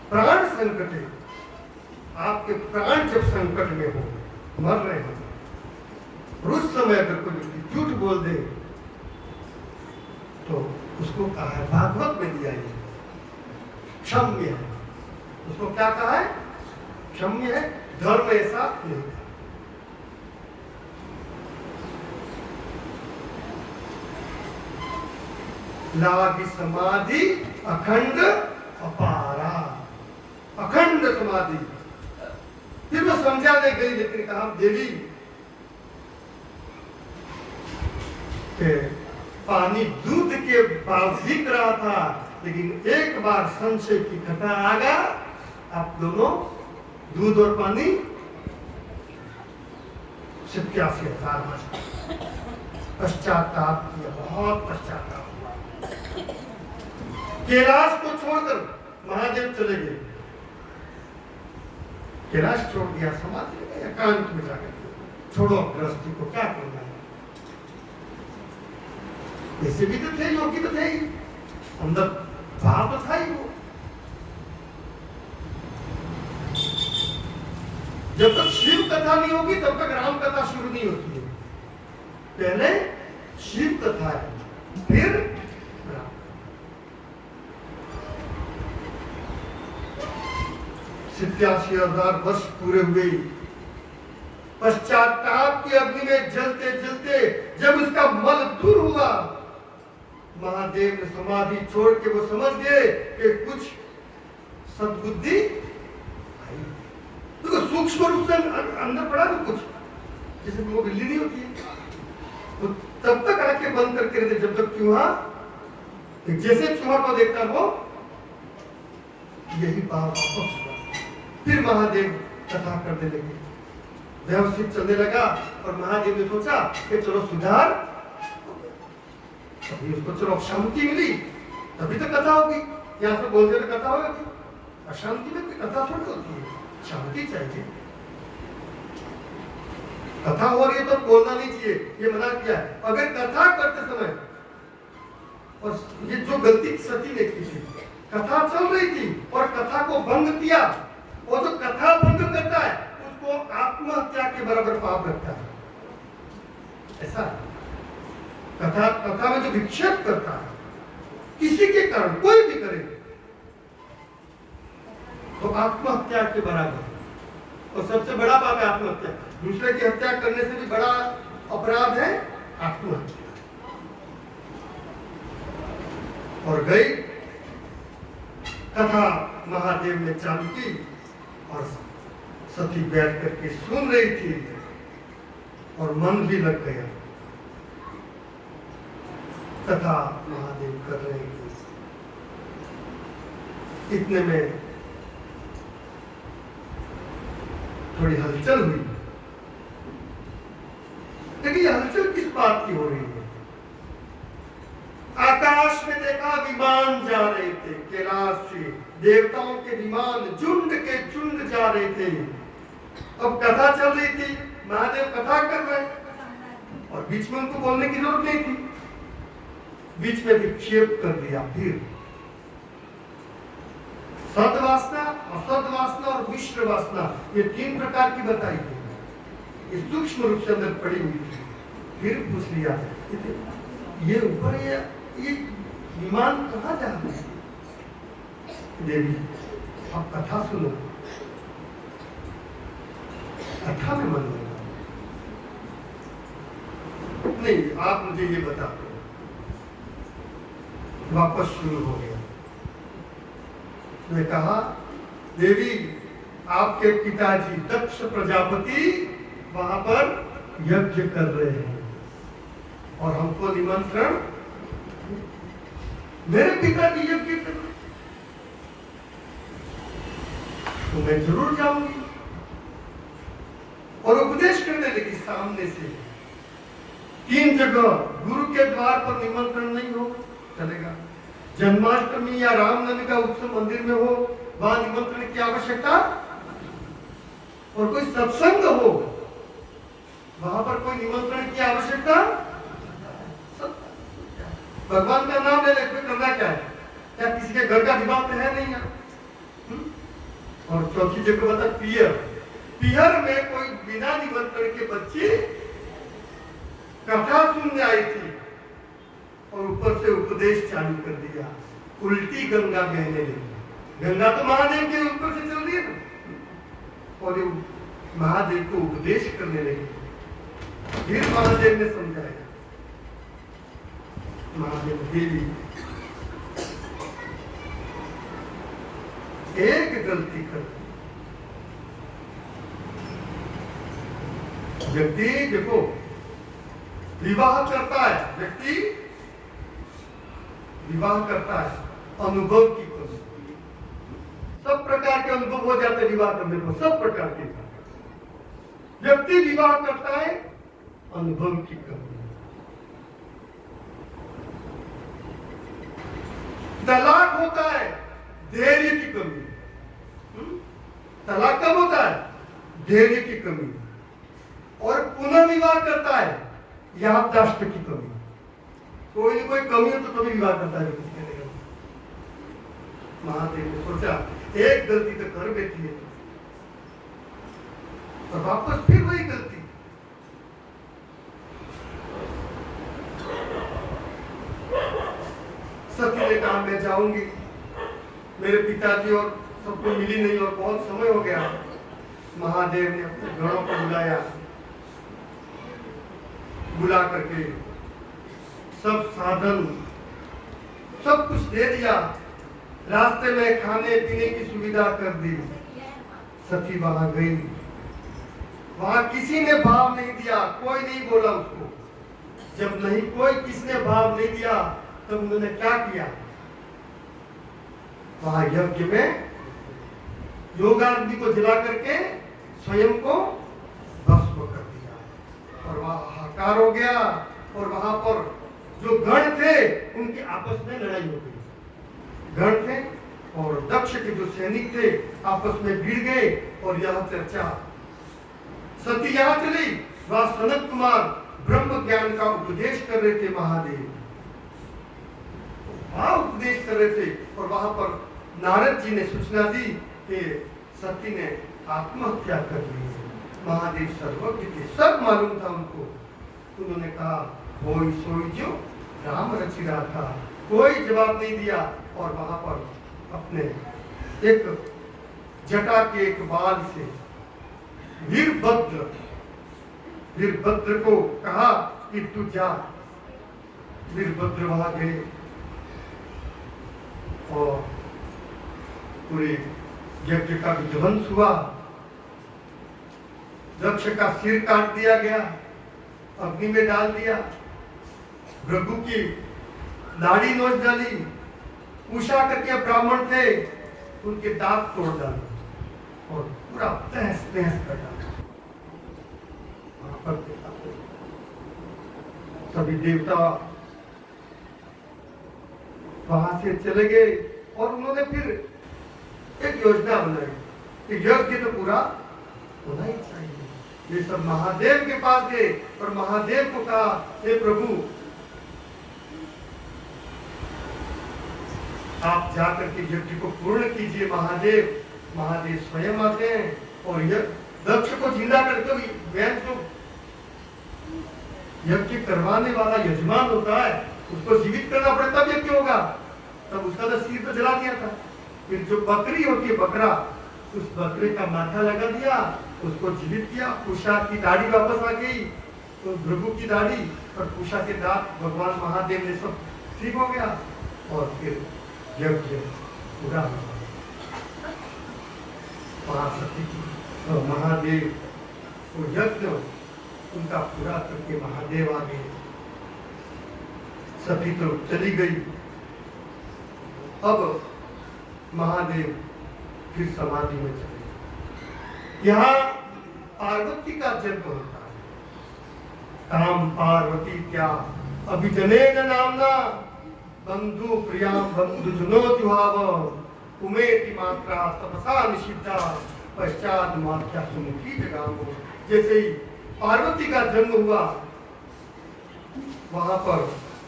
प्राण संकट है, आपके प्राण जब संकट में हो, मर रहे हो, और उस समय अगर कोई व्यक्ति झूठ बोल दे तो उसको कहा है, भागवत में दिया है, क्षम्य है, उसको क्या कहा है, क्षम्य है, धर्म ऐसा नहीं था। लागी समाधि अखंड अपारा, अखंड समाधि। फिर वो समझाने गई, लेकिन कहा देवी के पानी दूध के पास दिख रहा था, लेकिन एक बार संशय की घटा आ गया, आप दोनों दूध और पानी 87,000 पश्चाताप किया, बहुत पश्चाताप। कैलाश को छोड़कर महादेव चले गए, कैलाश छोड़ दिया, समाधि में गया, एकांत में जाकर छोड़ो गृहस्थी को, क्या करना है, ऐसे भी तो थे, योगी तो थे ही, अंदर भाव तो था ही वो। जब तक शिव कथा नहीं होगी तब तक राम कथा शुरू नहीं होती है, पहले शिव कथा है, फिर 87,000 वर्ष पूरे हुए, पश्चाताप की अग्नि में जलते जलते जब उसका मल दूर हुआ, महादेव ने समाधि छोड़ के वो समझ गए कि कुछ सद्बुद्धि आई, तो सूक्ष्म रूप से अंदर पड़ा ना कुछ, जैसे वो बिल्ली नहीं होती है, तो तब तक आंखें बंद करके रहते जब तक चूहा, जैसे चूहा को देखता वो यही भाव वापस हुआ। फिर महादेव कथा करने लगे, व्यवस्थित चलने लगा, और महादेव ने सोचा कि चलो सुधार, तभी उसको चलो शांति मिली, तभी तो कथा होगी, यहाँ से बोलते तो कथा होगी, अशांति में कोई कथा थोड़ी होती है, शांति चाहिए। कथा हो रही है तो बोलना नहीं चाहिए, ये मना किया है। अगर कथा करते समय, और ये जो गलती सती ने की थी, कथा चल रही थी और कथा को भंग किया, वो जो कथा भंग करता है उसको आत्महत्या के बराबर पाप लगता है, ऐसा कथा में जो विक्षेप करता है किसी के कारण, कोई भी करे तो आत्महत्या के बराबर, और सबसे बड़ा पाप है आत्महत्या। दूसरे की हत्या करने से भी बड़ा अपराध है आत्महत्या। और गई कथा महादेव ने चालू की, और सती बैठ करके सुन रही थी, और मन भी लग गया, कथा महादेव कर रहे थे। इतने में थोड़ी हलचल हुई, लेकिन ये हलचल किस बात की हो रही है? आकाश में देखा विमान जा रहे थे, कैलाश से देवताओं के विमान झुंड के झुंड जा रहे थे। अब कथा चल रही थी, महादेव कथा कर रहे, और बीच में उनको बोलने की जरूरत नहीं थी, बीच में विक्षेप कर दिया। फिर सद्वासना, असद्वासना और मिश्र वासना, ये 3 प्रकार की बताई गई, ये सूक्ष्म रूप से अंदर पड़ी हुई थी। फिर पूछ लिया, ये ऊपर ये विमान कहाँ जा रहा है? देवी अब कथा सुनो, कथा में मन लगा नहीं, आप मुझे ये बता दो। वापस शुरू हो गया। मैं कहा, देवी आपके पिताजी दक्ष प्रजापति वहां पर यज्ञ कर रहे हैं और हमको निमंत्रण, मेरे पिताजी यज्ञ कर रहे, तो मैं जरूर जाऊंगी। और उपदेश करने लगी सामने से, 3 जगह गुरु के द्वार पर निमंत्रण नहीं हो चलेगा। जन्माष्टमी या रामनवमी का उत्सव मंदिर में हो, वहां निमंत्रण की आवश्यकता, और कोई सत्संग हो वहां पर कोई निमंत्रण की आवश्यकता। भगवान का नाम ले लेते करना क्या है? क्या किसी के घर का विवाह तो है नहीं यार? और चौथी जगह बता पियर, पियर में कोई बिना निमंत्रण के बच्ची कथा सुनने आई थी और ऊपर से उपदेश चालू कर दिया, उल्टी गंगा बहने लगी। गंगा तो महादेव के ऊपर से चल रही है ना, और महादेव को उपदेश करने लगे। फिर महादेव ने समझाया, महादेव देवी एक गलती कर, व्यक्ति देखो विवाह करता है, व्यक्ति विवाह करता है, अनुभव की कमी, सब प्रकार के अनुभव हो जाते हैं विवाह करने पर, सब प्रकार के। व्यक्ति विवाह करता है, अनुभव की कमी। तलाक होता है, धैर्य की कमी। तलाक कब होता है? धैर्य की कमी। और पुनर्विवाह करता है, याददाश्त की कमी। कोई न कोई कमी हो तो कभी विवाह करता है। महादेव ने सोचा एक गलती तो कर बैठी है, और वापस फिर वही गलती। सती ने कहा मैं जाऊंगी, मेरे पिताजी और सबको मिली नहीं और बहुत समय हो गया। महादेव ने अपने गणों को बुलाया, बुला करके सब साधन सब कुछ दे दिया, रास्ते में खाने पीने की सुविधा कर दी। सती वहां गई, वहां किसी ने भाव नहीं दिया, कोई नहीं बोला उसको। जब नहीं कोई किसने भाव नहीं दिया तब उन्होंने क्या किया? वहां यज्ञ में योगाग्नि को जला करके स्वयं को भस्म कर दिया, और वहां हाहाकार हो गया। और वहां पर जो गण थे उनकी आपस में लड़ाई हो गई। गण थे और दक्ष के जो सैनिक थे आपस में भिड़ गए, और यह चर्चा सती यहां चली। वहां सनत कुमार ब्रह्म ज्ञान का उपदेश कर रहे थे, महादेव वहां उपदेश कर रहे थे, और वहां पर नारद जी ने सूचना दी कि सती ने आत्महत्या कर ली। महादेव सर्वज्ञ थे, सब मालूम था उनको। उन्होंने कहा कोई सोई जो राम रचि रहा था, कोई जवाब नहीं दिया। और वहां पर अपने एक जटा के एक बाल से वीरभद्र को कहा कि तू जा। वीरभद्र वहां गए और पूरे यज्ञ का विध्वंस हुआ। दक्ष का सिर काट दिया गया, अग्नि में डाल दिया, भृगु की दाढ़ी नोच डाली, उषा करके ब्राह्मण थे उनके दांत तोड़ डाले, और पूरा तहस नहस कर डाला। सभी देवता वहां से चले गए, और उन्होंने फिर एक योजना बनाई कि यज्ञ तो पूरा होना ही चाहिए। ये सब महादेव के पास गए और महादेव को कहा, हे प्रभु आप जाकर के यज्ञ को पूर्ण कीजिए। महादेव स्वयं आते हैं और दक्ष को जिंदा करके जो यज्ञ करवाने वाला यजमान होता है उसको जीवित करना पड़े तब यज्ञ होगा। तब उसका तो सिर तो जला दिया था। फिर जो बकरी होती है बकरा, उस बकरे का माथा लगा दिया, उसको जीवित किया। उषा की दाढ़ी वापस आ गई, तो भृगु की दाढ़ी और उषा के दांत भगवान महादेव ने सब ठीक हो गया, और फिर यज्ञ पूरा हुआ। महादेव वो यज्ञ उनका पूरा करके महादेव आ गए। सती तो चली गई। अब महादेव फिर समाधि में चले। यहाँ पार्वती का जन्म होता है। काम पार्वती क्या अभिजनेन नामना बंधु प्रियां बंधु जुनोत्युहाव उमेति मात्रा तपसा निषिद्धा पश्चात मात्या सुमुखी जगामो। जैसे ही पार्वती का जन्म हुआ वहां पर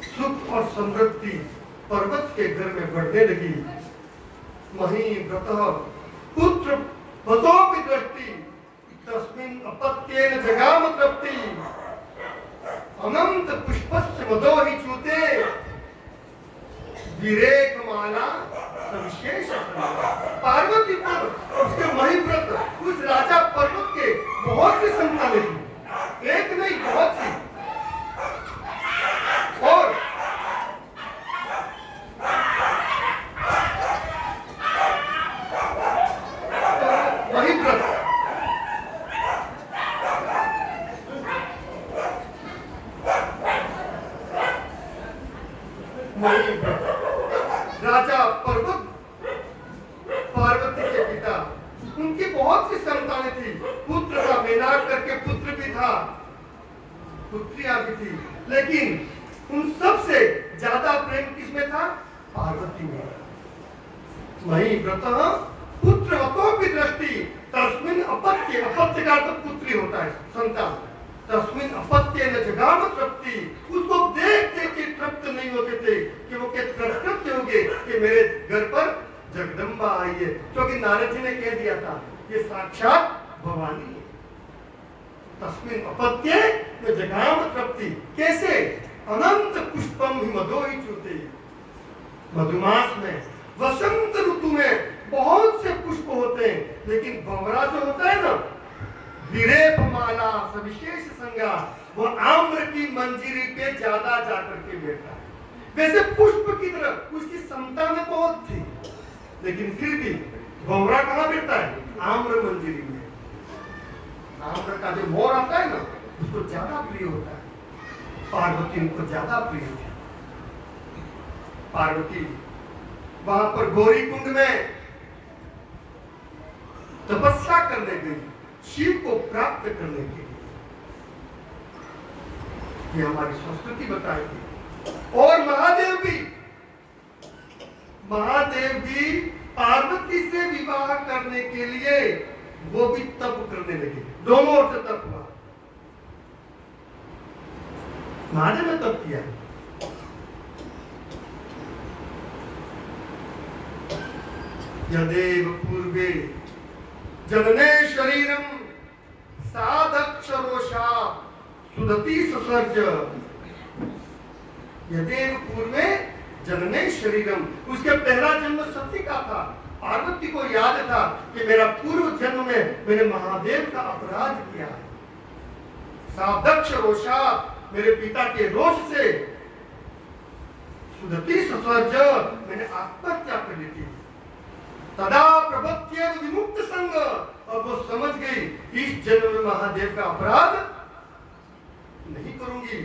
सुख और समृद्धि पर्वत के घर में बढ़ने लगी। मही व्रत पुत्र पतोपि दृष्टि तस्मिन् अपत्येन जगाम तृप्ति अनंत पुष्पस्य मदोहि चूते विरेक माला सविशेष। पार्वती पर उसके महिव्रत उस राजा पर्वत के बहुत सी संतानें थी, एक नहीं बहुत सी। और महिव्रत राजा पर्वत पार्वती के पिता, उनकी बहुत सी संतानें थी। पुत्र था, मेनाक करके पुत्र भी था, पुत्रियां भी थी, लेकिन उन सब से ज्यादा प्रेम किसमें था? पार्वती में। वही व्रत पुत्र अतोपि दृष्टि तस्मिन् अपत्य, अपत्य का अर्थ पुत्री होता है, संतान। तस्मिन् अपत्य न जगाम तृप्ति, उसको देख देख के तृप्त नहीं होते थे कि वो क्या तृप्त होंगे कि मेरे घर पर जगदम्बा आई है, क्योंकि नारद जी ने कह दिया था ये साक्षात भवानी है। तस्मिन् अपत्य न जगाम तृप्ति, कैसे? अनंत पुष्पम ही मदोहि चूते। मधुमास में वसंत ऋतु में बहुत से पुष्प होते हैं, लेकिन भंवरा जो होता है ना, विरेप माला सविशेष संज्ञा, वो आम्र की मंजरी पे ज्यादा जाकर के बैठा है। वैसे पुष्प की तरफ उसकी संतानें बहुत थी, लेकिन फिर भी भंवरा कहाँ बैठता है? आम्र मंजरी में। आम्र का जो मोर आता है ना, उसको ज्यादा प्रिय होता है। पार्वती उनको ज्यादा प्रिय थी। पार्वती वहां पर गौरी कुंड में तपस्या करने गई, शिव को प्राप्त करने के लिए। ये हमारी संस्कृति बताएगी। और महादेव भी पार्वती से विवाह करने के लिए वो भी तप करने लगे। दोनों ओर से तप हुआ। महादेव ने तप किया। यदेव पूर्वे जनने शरीरम साधक्षरोषा सुदति ससर्ज। यदेव पूर्वे जनने शरीरम, उसके पहला जन्म सती का था। पार्वती को याद था कि मेरा पूर्व जन्म में मैंने महादेव का अपराध किया। साधक्षरोषा, मेरे पिता के रोष से, सुदति ससर्ज, मैंने आत्महत्या कर ली थी। तदा प्रपत्य विमुक्त संग, अब वो समझ गई इस जन्म में महादेव का अपराध नहीं करूंगी।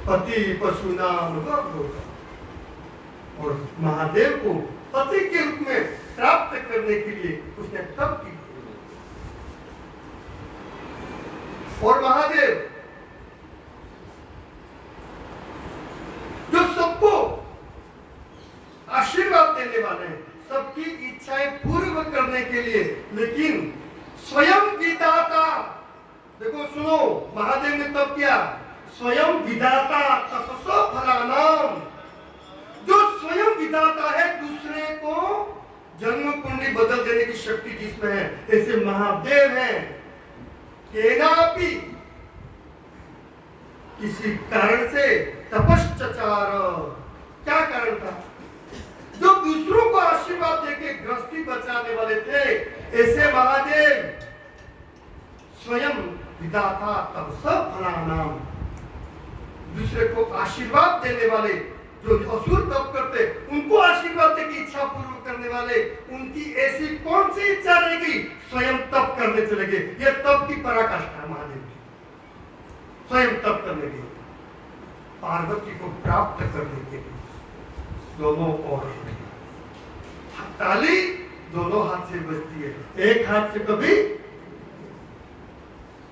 पति पशु नाम और महादेव को पति के रूप में प्राप्त करने के लिए उसने तप की। और महादेव जो सबको आशीर्वाद देने वाले हैं, सबकी इच्छाएं पूर्ण करने के लिए, लेकिन स्वयं विधाता, देखो सुनो, महादेव ने तब किया, स्वयं विधाता तपसो फलानाम, जो स्वयं विधाता है, दूसरे को जन्म कुंडली बदल देने की शक्ति जिसमें है, ऐसे महादेव हैं। केनापि, किसी कारण से तपश्चचार, क्या कारण था? जो दूसरों को आशीर्वाद देके गृहस्थी बचाने वाले थे, ऐसे महादेव स्वयं विधाता तपस फलानाम, दूसरे को आशीर्वाद देने वाले, जो असुर तप करते उनको आशीर्वाद देके इच्छा पूर्ण करने वाले, उनकी ऐसी कौन सी इच्छा रहेगी? स्वयं तप करने चले गए। ये तप की पराकाष्ठा महादेव की, स्वयं तप करने के, पार्वती को प्राप्त करने के लिए। दोनों ओर ताली दोनों हाथ से बजती है, एक हाथ से कभी।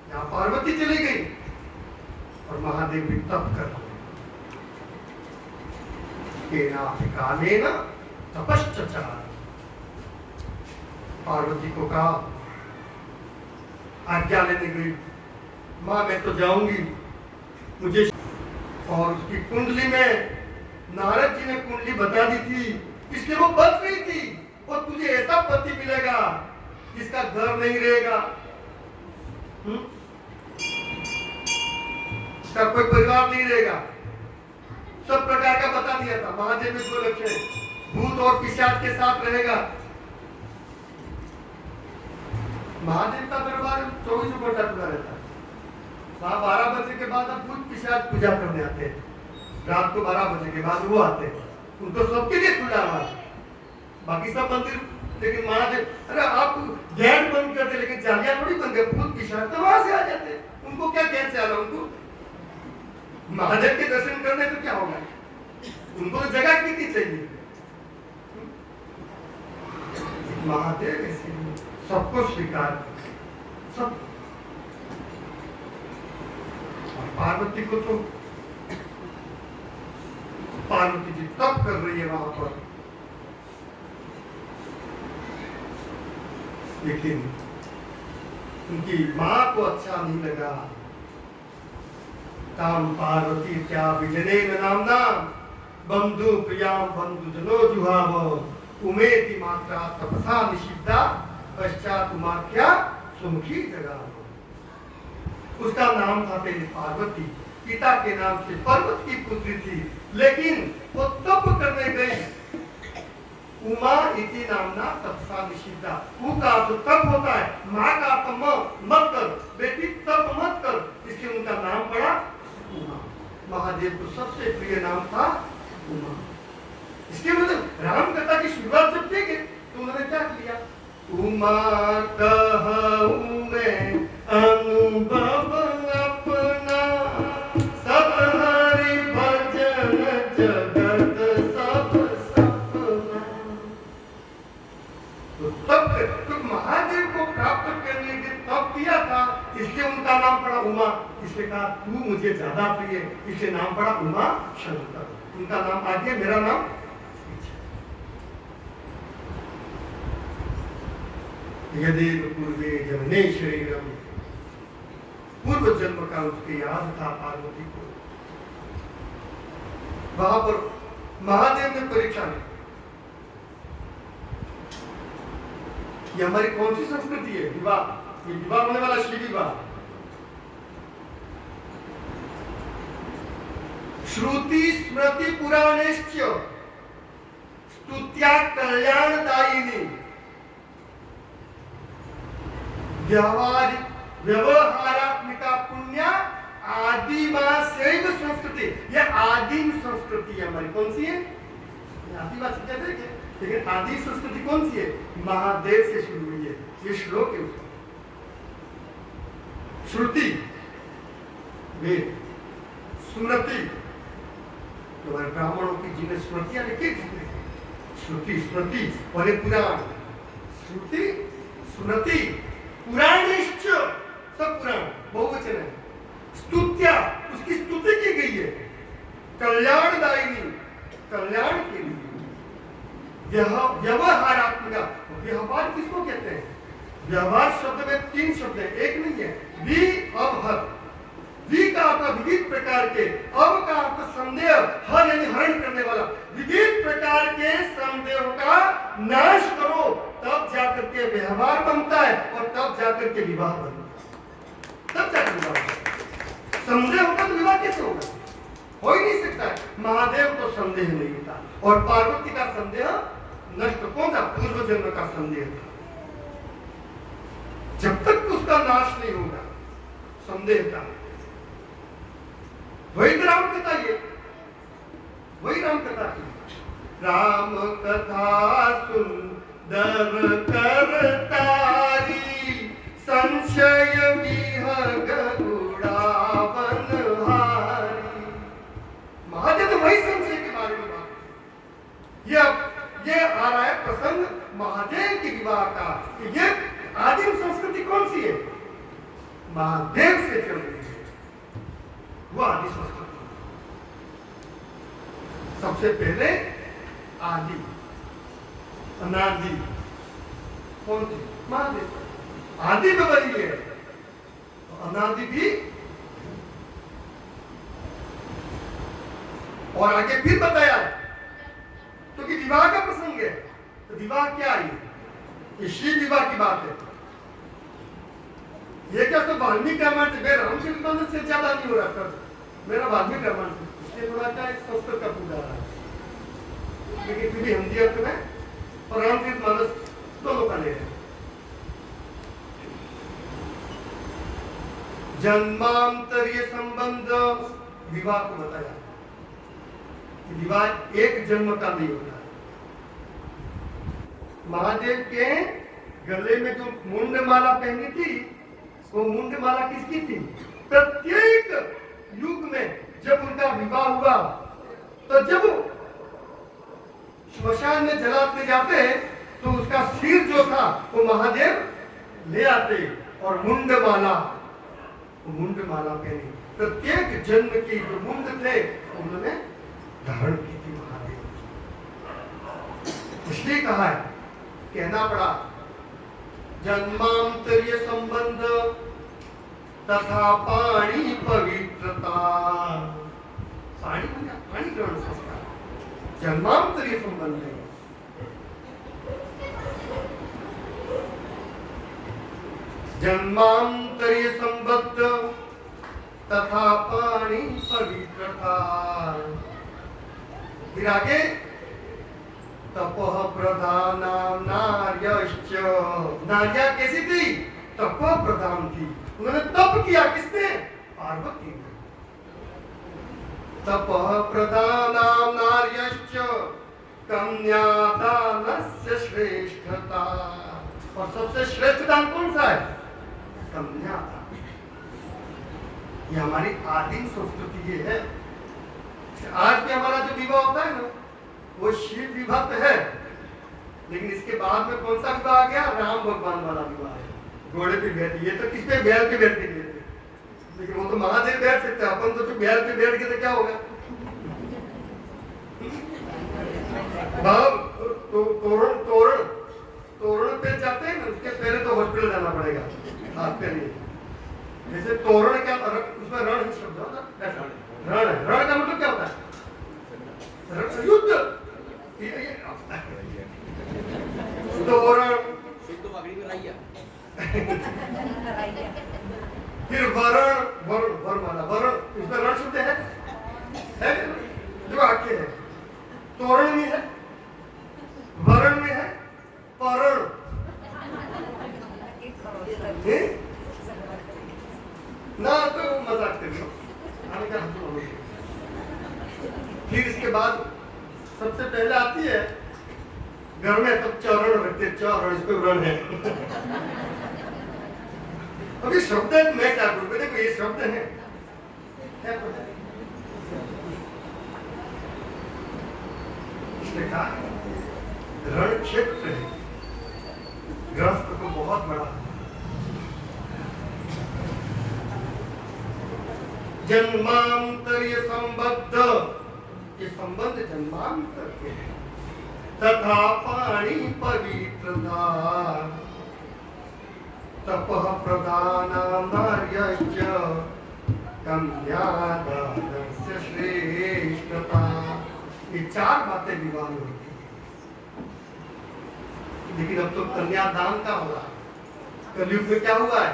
यहां पार्वती चली गई, और महादेव भी तप कर काले न तपश्चचार। पार्वती को कहा, आज्ञा लेने गई, माँ मैं तो जाऊंगी, मुझे। और उसकी कुंडली में नारद जी ने कुंडली बता दी थी, इसलिए वो बच गई थी। और तुझे ऐसा पति मिलेगा जिसका घर नहीं रहेगा, इसका कोई परिवार नहीं रहेगा, सब प्रकार का बता दिया था। महादेव में 2 लक्षण, भूत और पिशाच के साथ रहेगा। महादेव का दरबार 24 घंटा खुला रहता है। वहां 12 बजे के बाद अब भूत पिशाच पूजा करने आते हैं। रात को 12 बजे के बाद वो आते हैं, उनको सबके लिए खुला हुआ। बाकी सब मंदिर, लेकिन महादेव, अरे आप गेट बंद करते लेकिन जालियां थोड़ी बंद कर, भूत पिशाच तो वहां से आ जाते हैं। उनको क्या गेट से आना, उनको महादेव के दर्शन करने तो क्या होगा, उनको तो जगह कितनी चाहिए। महादेव ऐसे सबको स्वीकार, सब। और पार्वती को तो, पार्वती जी तप कर रही है वहां पर, लेकिन उनकी मां को अच्छा नहीं लगा। ताम पार्वती क्या विजने नामना बंधु प्रियाम बंधु जनो जुहाव उमेति मात्रा तपसा निषिद्धा पश्चात उमाख्या सुमुखी जगह। उसका नाम था पहले पार्वती, पिता के नाम से पर्वत की पुत्री थी, लेकिन वो तप करने गई। उमा इति नामना तपसा निषिद्धा। उ का जो तप होता है, माँ का तो मत कर, बेटी तप मत कर, इसलिए उनका नाम पड़ा उमा। महादेव को सबसे प्रिय नाम था उमा। इसके मतलब राम कथा की शुरुआत जब देखे तो उन्होंने क्या किया, उमा कहूं मैं अनुभव अपना, सब हरि भजन जगत सब सपना। तो महादेव को प्राप्त करने के तप किया था, इसलिए उनका नाम पड़ा उमा। इसलिए कहा तू मुझे ज्यादा प्रिय, इसलिए नाम पड़ा उमा शंकर। उनका नाम आगे, मेरा नाम। यदेव पूर्वे जमने शरीरम, पूर्व जन्म का उसके याद था पार्वती को। वहां पर महादेव ने परीक्षा ली, ये हमारी कौन सी संस्कृति है, विवाह, ये विवाह होने वाला श्री विवाह। श्रुति स्मृति पुराणेश्च स्तुत्या कल्याणदायिनी व्यवहारात्मिका पुण्य आदिमा शैव संस्कृति। ये आदिम संस्कृति है हमारी। कौन सी है? आदिवासी कहते हैं, लेकिन आदि संस्कृति कौन सी है? महादेव से शुरू हुई है। ये श्लोक है उसका। श्रुति वेद, स्मृति तो ब्राह्मणों की जिन्हें स्मृतियां लिखी थी, श्रुति स्मृति और पुराण। श्रुति स्मृति पुराणेश्च, सब पुराण बहुवचन है। स्तुत्या, उसकी स्तुति की गई है। कल्याणदायिनी, कल्याण के लिए। व्यवहारात्मिका, व्यवहार किसको कहते हैं? व्यवहार शब्द में 3 शब्द है, एक नहीं है। वि अब हर, वि का अर्थ विविध प्रकार के, अब का अर्थ संदेह, हर यानी हरण करने वाला। विविध प्रकार के संदेहों का नाश करो, तब जाकर के व्यवहार बनता है और तब जाकर के विवाह बनता है। तब जाकर विवाह, संदेह होगा तो विवाह कैसे होगा? हो ही नहीं सकता है। महादेव को संदेह नहीं था और पार्वती का संदेह नष्ट। कौन था? पूर्व जन्म का संदेह था। जब तक उसका नाश नहीं होगा संदेह का, वही राम कथा, ये वही राम कथा की। राम कथा सुंदर करतारी, संशय विहग उड़ावन हारी। महादेव तो वही संशय के बारे में बात। ये आ रहा है प्रसंग महादेव के विवाह का। ये आदिम संस्कृति कौन सी है? महादेव से चल रही है। वो आदि संस्कृति। सबसे पहले आदि, अनादि कौन थी? महादेव। आदि में वही है, अनादि भी। और आगे फिर बताया तो कि विवाह का प्रसंग है, तो विवाह क्या है? ये श्री विवाह की बात है। ये क्या तो वाल्मीकि रामायण से, मेरा रामचरित मानस से ज्यादा नहीं हो रहा था, मेरा वाल्मीकि रामायण से, इसलिए थोड़ा क्या संस्कृत का पूजा रहा है, लेकिन फिर भी हिंदी अर्थ में और रामचरित मानस दोनों का ले रहे। जन्मांतरीय संबंध विवाह को बताया। विवाह एक जन्म का नहीं होता। महादेव के गले में जो मुंड माला पहनी थी, वो मुंड माला किसकी थी? प्रत्येक युग में जब उनका विवाह हुआ तो जब श्मशान में जलाते जाते तो उसका सिर जो था वो महादेव ले आते और मुंड माला पहनी। प्रत्येक जन्म की जो मुंड थे उन्होंने धारण की थी महादेव। इसलिए कहा है, कहना पड़ा जन्मांतरीय संबंध तथा पाणी पवित्रता। पाणी ग्रहण संस्कार जन्मांतरीय संबंध है। जन्मांतरीय संबंध तथा पाणी पवित्रता। फिर आगे तपः प्रधाना नार्यश्च। नार्या कैसी थी? तपः प्रधान थी। उन्होंने तप किया, किसने? पार्वती ने। तपः प्रधाना नार्यश्च कन्यादानस्य श्रेष्ठता। और सबसे श्रेष्ठ दान कौन सा है? कन्यादान। ये हमारी आदिम संस्कृति ये है। आज भी हमारा जो विवाह होता है ना, वो शिव विवाह तो है, लेकिन इसके बाद में कौन सा विवाह आ गया? राम भगवान वाला विवाह है। घोड़े पे बैठ, ये तो किस पे? बैल पे बैठ के गए थे, लेकिन वो तो महादेव बैठ सकते हैं, अपन तो बैल पे बैठ के तो क्या होगा? तोरण पे जाते हैं ना, उसके पहले तो हॉस्पिटल जाना पड़ेगा हाथ पे लिए। जैसे तोरण क्या, उसमें रण शब्द होता है, रण का मतलब क्या होता है? युद्ध। तोरण फिर वरण, इसमें रण शब्द है जो आके है। तोरण में है, वरण में है, परण। ना तो मजाक कर लो। फिर इसके बाद सबसे पहले आती है घर में, तब चरण रखते, चरण, इस पे व्रण है। अभी शब्द है, मैं क्या बोलूं? देखो ये शब्द है, क्या पता? इसने कहा रण क्षेत्र है, ग्रस्त को बहुत बड़ा। जन्मांतरीय संबद्ध, ये संबंध जन्मांतर के हैं। तथा पाणी पवित्रता तपः प्रधानार्यश्च कन्यादानस्य श्रेष्ठता। ये चार बातें विवाह में होती है, लेकिन अब तो कन्यादान का हो रहा है। कलयुग में क्या हुआ है?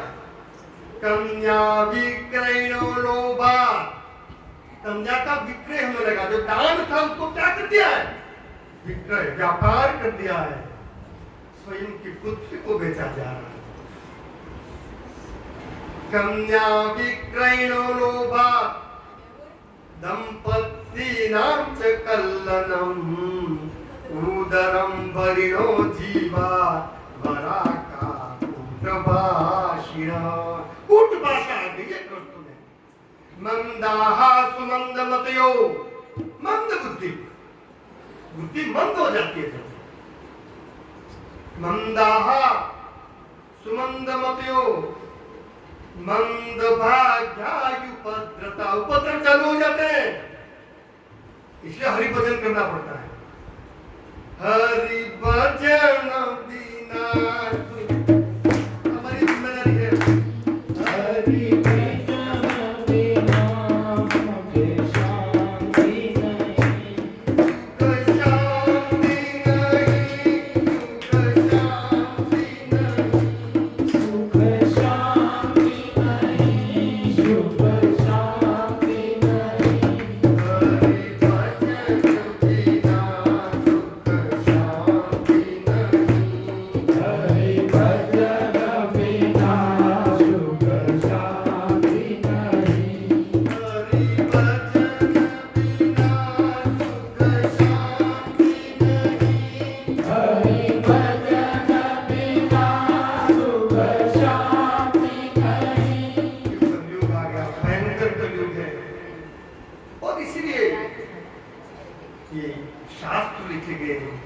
कन्या विक्रयणो लोभा। कन्या का विक्रय होने लगा। जो दान था उसको क्या कर दिया है? विक्रय, व्यापार कर दिया है। स्वयं की पुत्री को बेचा जा रहा है। कन्या विक्रयणो लोभा दंपतीनां च कल्लनम् उदरं वरिणो जीवा वराका पुत्रभाषिणा। कूट भाषा आ गई है कृष्ण में। मंदाः सुमंदमतयो, मंद बुद्धि, बुद्धि मंद हो जाती है। मंदाः सुमंदमतयो मंद भाग्यायुपद्रता, उपद्रव चालू हो जाते हैं, इसलिए हरि भजन करना पड़ता है। हरि भजन बिना हमारी जिम्मेदारी है। हरि भजन बिना मुझे शांति नहीं, सुख शांति नहीं, सुख शांति नहीं, सुख शांति नहीं, सुख शांति नहीं। हरि भजन बिना सुख शांति नहीं, हरि भजन बिना सुख शांति नहीं, हरि भजन बिना सुख शांति नहीं, हरि भजन बिना सुख शांति नहीं। कलयुग आ गया, भयंकर कलयुग है। और इसलिए ये शास्त्र लिखे गए हैं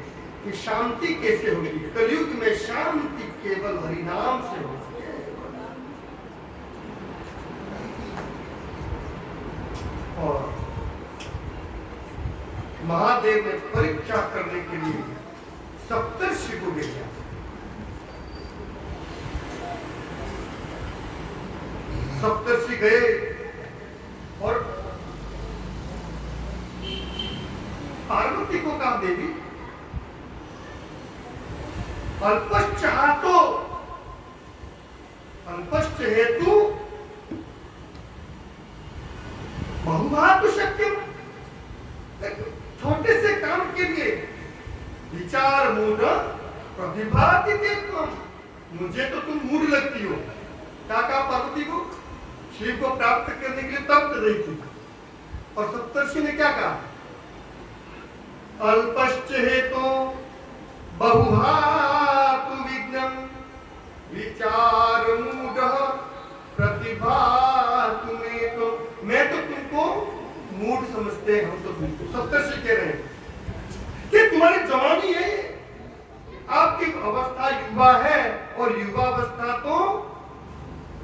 कि शांति कैसे होगी। कलयुग में शांति केवल हरिनाम से होती है। और महादेव ने परीक्षा करने के लिए सप्तर्षि को भेजा। सप्तर्षि गए और पार्वती को कहा, देवी अल्पश्च हाथो अल्पश्च हेतु बहुभातु शक्यम। छोटे से काम के लिए विचार मूढ़ प्रतिभाति तुम, मुझे तो तुम मूढ़ लगती हो। क्या कहा पार्वती को? शिव को प्राप्त करने के लिए तप कर रही थी। और सप्तर्षि ने क्या कहा? अल्पश्च हेतु बहुभातु विघ्नं, विचार मूढ़ प्रतिभातु मे तो। मैं तो तुमको मूढ़ समझते हैं, हम तो तुमको। सप्तर्षि कह रहे हैं कि तुम्हारी जवानी है, आपकी अवस्था युवा है, और युवावस्था तो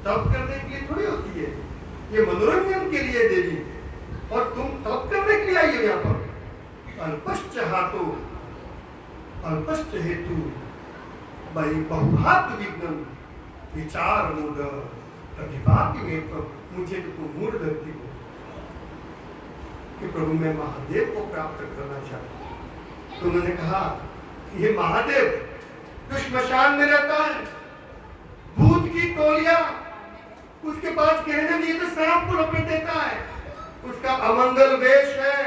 तप करने के लिए थोड़ी होती है, ये मनोरंजन के लिए देवी, और तुम तप करने के लिए आई हो यहाँ पर। अल्पश्च हाथो अल्पश्च हेतु बहुभातु विघ्नं, विचार मूढ़ प्रतिभाति मे तो। मुझे तो तुम मूढ़ लगती हो कि प्रभु मैं महादेव को प्राप्त करना चाहता हूँ। तो उन्होंने कहा ये महादेव जो श्मशान में रहता है, भूत की टोलियां उसके पास कहने नहीं तो सांप को लपेट देता है, उसका अमंगल वेश है,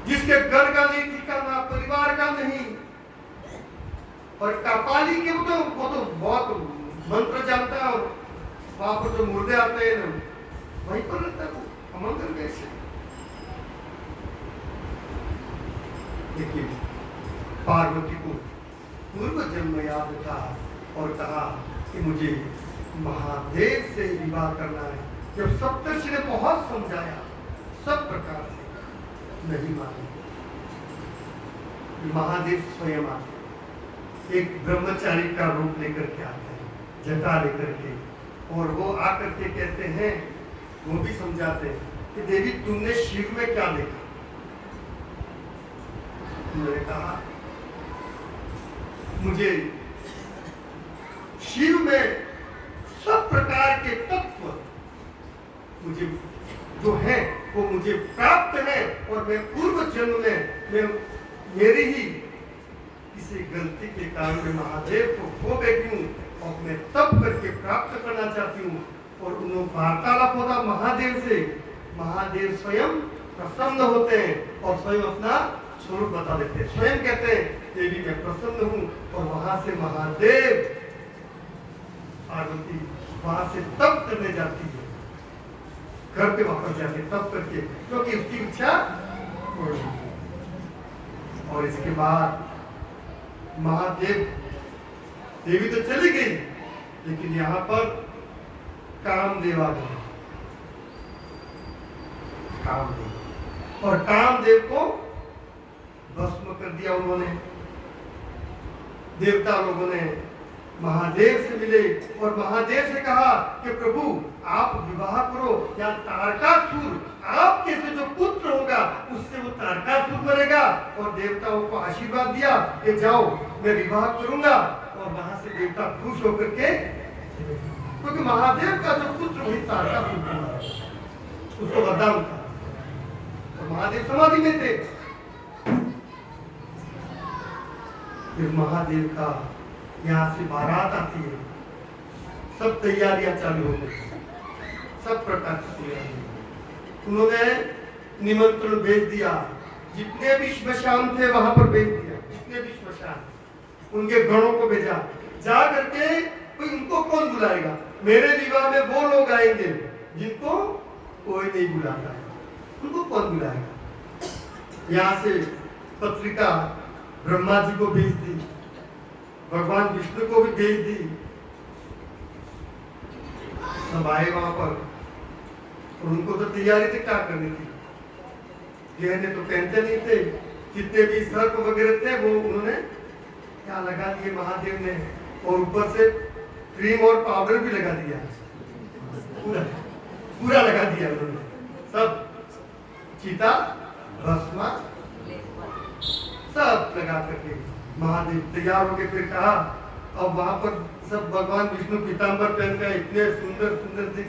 जिसके घर का नहीं ठिकाना, परिवार का नहीं, और कपाली के वो तो बहुत मंत्र जानता है। वहां पर जो मुर्दे आते हैं ना, वहीं पर रहता है वो अमंगल वेश है। लेकिन पार्वती को पूर्व जन्म याद था और कहा कि मुझे महादेव से विवाह करना है। जब सप्तर्षि ने बहुत समझाया, सब प्रकार से नहीं माने। महादेव स्वयं आते, एक ब्रह्मचारी का रूप लेकर के आते हैं, जटा लेकर के, और वो आकर के कहते हैं, वो भी समझाते हैं कि देवी तुमने शिव में क्या देखा? उन्होंने कहा मुझे शिव में सब प्रकार के तत्व मुझे जो है वो मुझे प्राप्त है, और मैं पूर्व जन्म में मैं मेरी ही किसी गलती के कारण मैं महादेव को खो बैठी हूँ, और मैं तप करके प्राप्त करना चाहती हूँ। और उन्होंने वार्तालाप होता महादेव से, महादेव स्वयं प्रसन्न होते हैं और स्वयं अपना स्वरूप बता देते हैं। स्वयं कहते हैं देवी मैं प्रसन्न हूँ, और वहां से महादेव पार्वती वहां से तप करने जाती है, घर पे वापस जाके तप करके, क्योंकि उसकी इच्छा पूर्ण हुई। और इसके बाद महादेव देवी तो चली गई, लेकिन यहाँ पर कामदेव आ गए। कामदेव, और कामदेव को भस्म कर दिया उन्होंने। देवता लोगों ने महादेव से मिले और महादेव से कहा कि प्रभु आप विवाह करो या तारकासुर आपके से जो पुत्र होगा उससे वो तारकासुर मरेगा। और देवताओं को आशीर्वाद दिया कि जाओ मैं विवाह करूंगा। और वहां से देवता खुश होकर के, क्योंकि महादेव का जो पुत्र वही तारकासुर हुआ, उसको वरदान था और महादेव समाधि में थे। फिर महादेव का यहाँ से बारात आती है, सब तैयारियां चालू हो गई, सब प्रकार की तैयारियां। उन्होंने निमंत्रण भेज दिया, जितने भी श्मशान थे वहां पर भेज दिया, जितने भी श्मशान उनके गणों को भेजा, जा करके कोई उनको कौन बुलाएगा, मेरे विवाह में वो लोग आएंगे जिनको कोई नहीं बुलाता है, उनको कौन बुलाएगा। यहाँ से पत्रिका ब्रह्मा जी को भेज दी, भगवान विष्णु को भी भेज दी, सब आए वहां पर। और उनको तो तैयारी तक क्या करनी थी, गहने तो पहनते नहीं थे, जितने भी सर्प वगैरह थे वो उन्होंने क्या लगा दिए महादेव ने, और ऊपर से क्रीम और पाउडर भी लगा दिया, पूरा पूरा लगा दिया उन्होंने, सब चीता भस्मा सब लगा करके महादेव तैयार होके फिर कहा। अब वहां पर सब भगवान विष्णु पीताम्बर पहन कर इतने सुंदर सुंदर दिख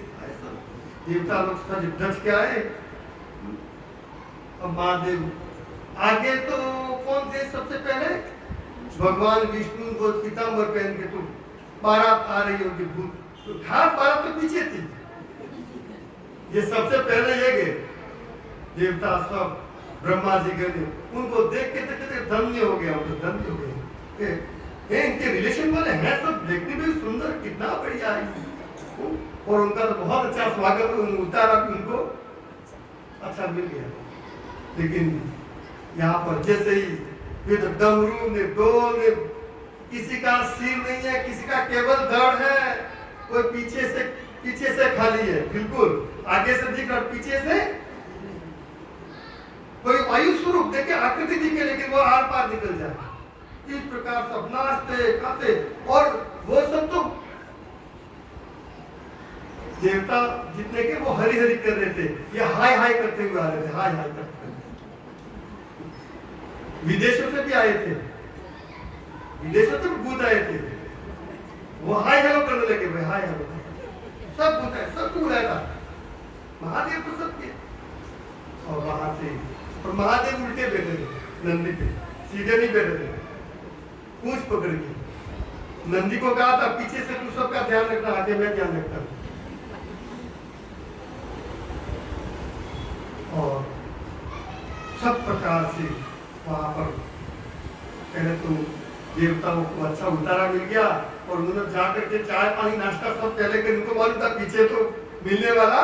देवता लोग सज धज के आए। अब महादेव आगे तो कौन थे सबसे पहले, भगवान विष्णु वो पीताम्बर पहन के, तो बारात आ रही होगी, तो खास बारात तो पीछे थी, ये सबसे पहले ये गए देवता सब, ब्रह्मा जी गए, उनको देख के धन्य हो गया, उनको धन्य हो गया, इनके रिलेशन वाले हैं सब, देखने में सुंदर, कितना बढ़िया है। और उनका तो बहुत अच्छा स्वागत उतारा भी उनको अच्छा मिल गया। लेकिन यहाँ पर जैसे ही ये तो डमरू ने डोल ने, किसी का सिर नहीं है, किसी का केवल धड़ है, कोई पीछे से खाली है, बिल्कुल आगे से दिख रहा, पीछे से कोई वायु स्वरूप देखे आकृति दिखे, लेकिन वो आर पार निकल जाए, इस प्रकार सब नाचते खाते। और वो सब तो देवता जितने के वो हरि हरि कर रहे थे, ये हाय हाय करते हुए आ रहे थे, हाय हाय करते। विदेशों से भी आए थे, विदेशों से भी भूत आए थे, वो हाय हेलो करने लगे, भाई हाय हेलो, सब भूत है, सब बुलाया था महादेव को सबके। और वहां से और महादेव उल्टे बैठे थे नंदी पे, सीधे नहीं बैठे थे, पूंछ पकड़ के। नंदी को कहा था पीछे से तू सबका ध्यान रखना, आगे मैं ध्यान रखता हूं। और सब प्रकार से वहां पर पहले तो देवताओं को अच्छा उतारा मिल गया, और उन्होंने जाकर के चाय पानी नाश्ता सब पहले कर, उनको मालूम था पीछे तो मिलने वाला,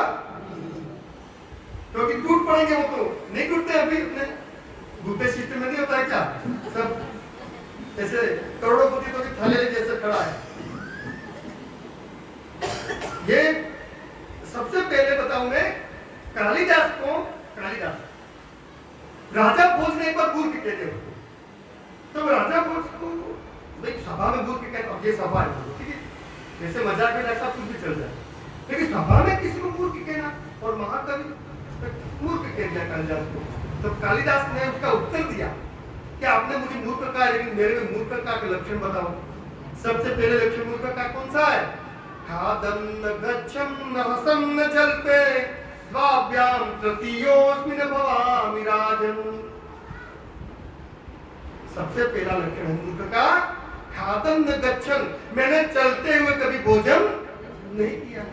क्योंकि टूट पड़ेंगे, वो तो नहीं टूटते अभी अपने बुफे सिस्टम में नहीं होता है क्या, सब ऐसे करोड़पति तो थले जैसे खड़ा है। ये सबसे पहले बताऊं मैं, कालिदास को, कालिदास राजा भोज ने एक बार मूर्ख कहते हो, तो राजा भोज को भाई सभा में मूर्ख कहते, अब ये सभा है, ठीक है, जैसे मजाक में लगता कुछ भी चल जाए, लेकिन सभा में किसी को मूर्ख कहना, और महाकवि मूर्ख कह दिया कालिदास को। तो कालिदास ने उसका उत्तर दिया कि आपने मुझे मूर्ख कहा, लेकिन मेरे में मूर्खता के लक्षण बताओ। सबसे पहले लक्षण मूर्ख का कौन सा है, खादम न गच्छम न हसम न जल्पे द्वाभ्याम तृतीयोस्मिन भवामि राजन। सबसे पहला लक्षण है मूर्ख का, खादम न गच्छन, मैंने चलते हुए कभी भोजन नहीं किया,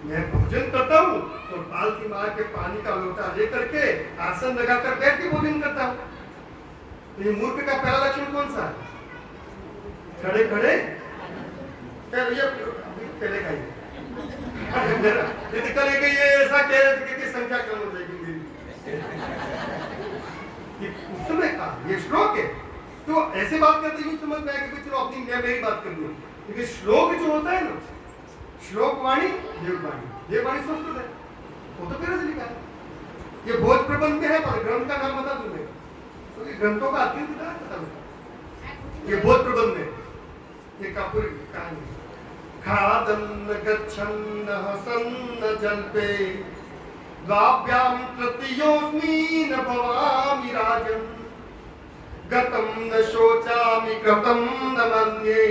मैं भोजन करता हूँ तो पालती मार के पानी का लोटा लेकर के आसन लगाकर बैठ के भोजन करता हूँ। तो ये मूर्ख का पहला लक्षण कौन सा है, खड़े खड़े पहले का ही कल ये ऐसा कह रहे थे कि संख्या कम हो जाएगी उस समय का ये श्लोक है, तो ऐसे बात करते यूं समझ में आएगा कि चलो अपनी मैं मेरी बात कर लूं, लेकिन श्लोक जो होता है ना, श्लोक वाणी देववाणी, देववाणी संस्कृत है, वो तो पहले से लिखा है, ये भोज प्रबंध में है, पर ग्रंथ का नाम बता दूं मैं, तो ये ग्रंथों का अत्यंत पता है, ये भोज प्रबंध में देखा पूरी कहानी। खादन्न गच्छन्न हसन्न जल्पे द्वाभ्यां तृतीयोऽस्मि न भवामि राजन् गतं न शोचामि कृतं न मन्ये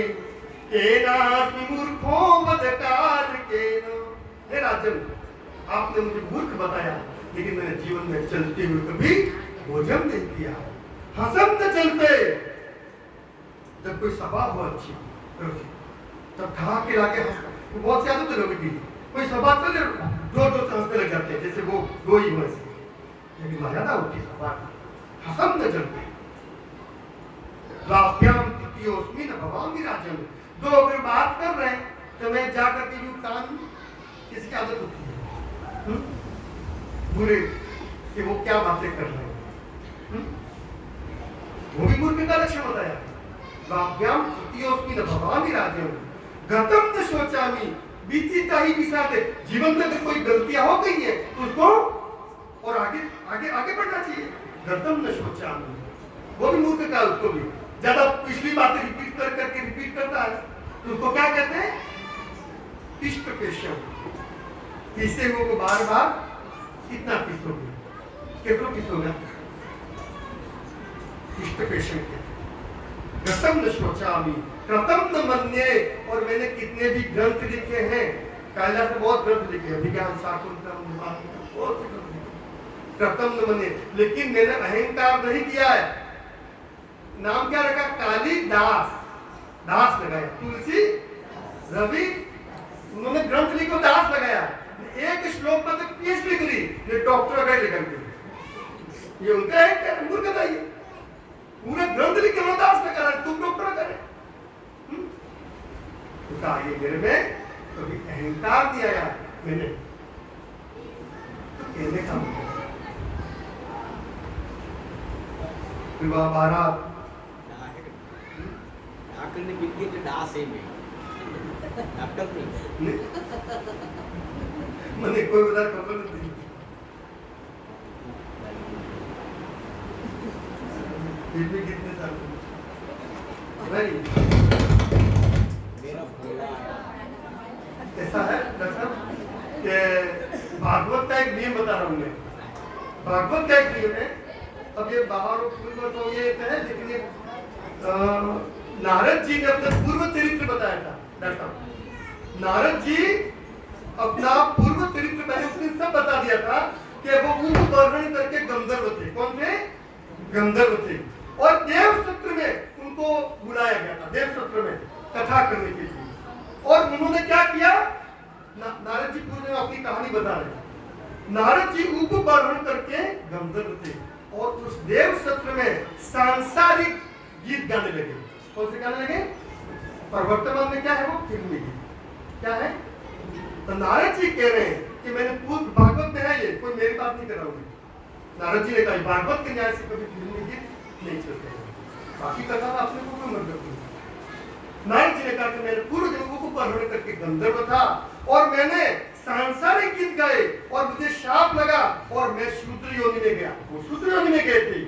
केनास्मि मूर्खो वदकारकेन। हे राजन, आपने मुझे मूर्ख बताया, लेकिन मैंने जीवन में चलते हुए कभी भोजन नहीं किया। हसन न चलते, जब कोई सभा हो अच्छी तब ठहा के लाके हंसता। बहुत से आदत लोगों की, कोई सभा चले जोर जोर से हंसने लग जाते हैं, जैसे वो दो ही हुए से। लेकिन मर्यादा होती है सभा की। हसन न चलते द्वाभ्याम तृतीयोऽस्मि न भवामि राजन। दो अगर बात कर रहे हैं तो मैं जाकर के यूं कान, किसकी आदत होती है बुरे कि वो क्या बातें कर रहे हैं, वो भी मूर्ख का लक्षण बताया। द्वाभ्याम तृतीयोऽस्मि न भवामि राजन गतं न शोचामि। बीती का ही विषाद। जीवन में अगर कोई गलतियां हो गई है तो उसको और आगे आगे आगे बढ़ना चाहिए। गतं न शोचामि, वो भी मूर्ख का, उसको भी ज्यादा पिछली बातें रिपीट कर करके रिपीट करता है तो उसको क्या कहते हैं? इष्ट पेशम। इससे वो को बार बार कितना पिसोगे, कितना पिसोगे? इष्ट पेशम के गतं न शोचामि कृतं न मन्ये। और मैंने कितने भी ग्रंथ लिखे हैं, कैलाश में बहुत ग्रंथ लिखे हैं, विज्ञान शाकुंतलम बहुत से ग्रंथ लिखे, कृतं न मन्ये, लेकिन मैंने अहंकार नहीं किया है। नाम क्या रखा? कालिदास, दास लगाया। तुलसी, रवि, उन्होंने ग्रंथ लिखो दास लगाया। एक श्लोक में तक पीएचडी करी, ये डॉक्टर गए लेकर के। ये उनका है मूर्खता। ये पूरे ग्रंथ लिखे वो दास लगा रहा, तुम डॉक्टर करे। तो कहा ये मेरे में कभी अहंकार नहीं आया। मैंने तो कहने का विवाह बारात डॉक्टर बिल्कुल के दास है मैं, डॉक्टर नहीं। मैंने कोई उधर खबर नहीं। फिर भी कितने साल भाई मेरा भोला ऐसा है दरअसल कि भागवत का एक नियम बता रहा हूँ मैं। भागवत का एक नियम है। अब ये बाहर और पूर्व तो ये है, लेकिन ये नारद जी ने अपना पूर्व चरित्र बताया था। डॉक्टर नारद जी अपना पूर्व चरित्र पहले उसने सब बता दिया था कि वो उनको वर्णन करके गंधर्व थे। कौन थे? गंधर्व थे। और देव सत्र में उनको बुलाया गया था, देव सत्र में कथा करने के लिए। और उन्होंने क्या किया? नारद जी पूरे अपनी कहानी बता रहे हैं। नारद जी उनको वर्णन करके गंधर्व थे और उस देव सत्र में सांसारिक गीत गाने लगे। कौन से गाने लगे? और वर्तमान में क्या है वो? फिल्मी गीत। क्या है? तो नारद जी कह रहे हैं कि मैंने पूर्व भागवत में है, ये कोई मेरी बात नहीं कर रहा हूँ। नारद जी ने कहा भागवत के न्याय से कभी फिल्मी गीत नहीं चलते हैं, बाकी कथा आपने को कोई मतलब नहीं। नारद जी ने कहा कि मेरे पूर्व जन्मों को वर्णन करके गंधर्व था और मैंने सांसारिक गीत गाए और मुझे शाप लगा और मैं शूद्र योनि में गया। वो शूद्र योनि में गए थे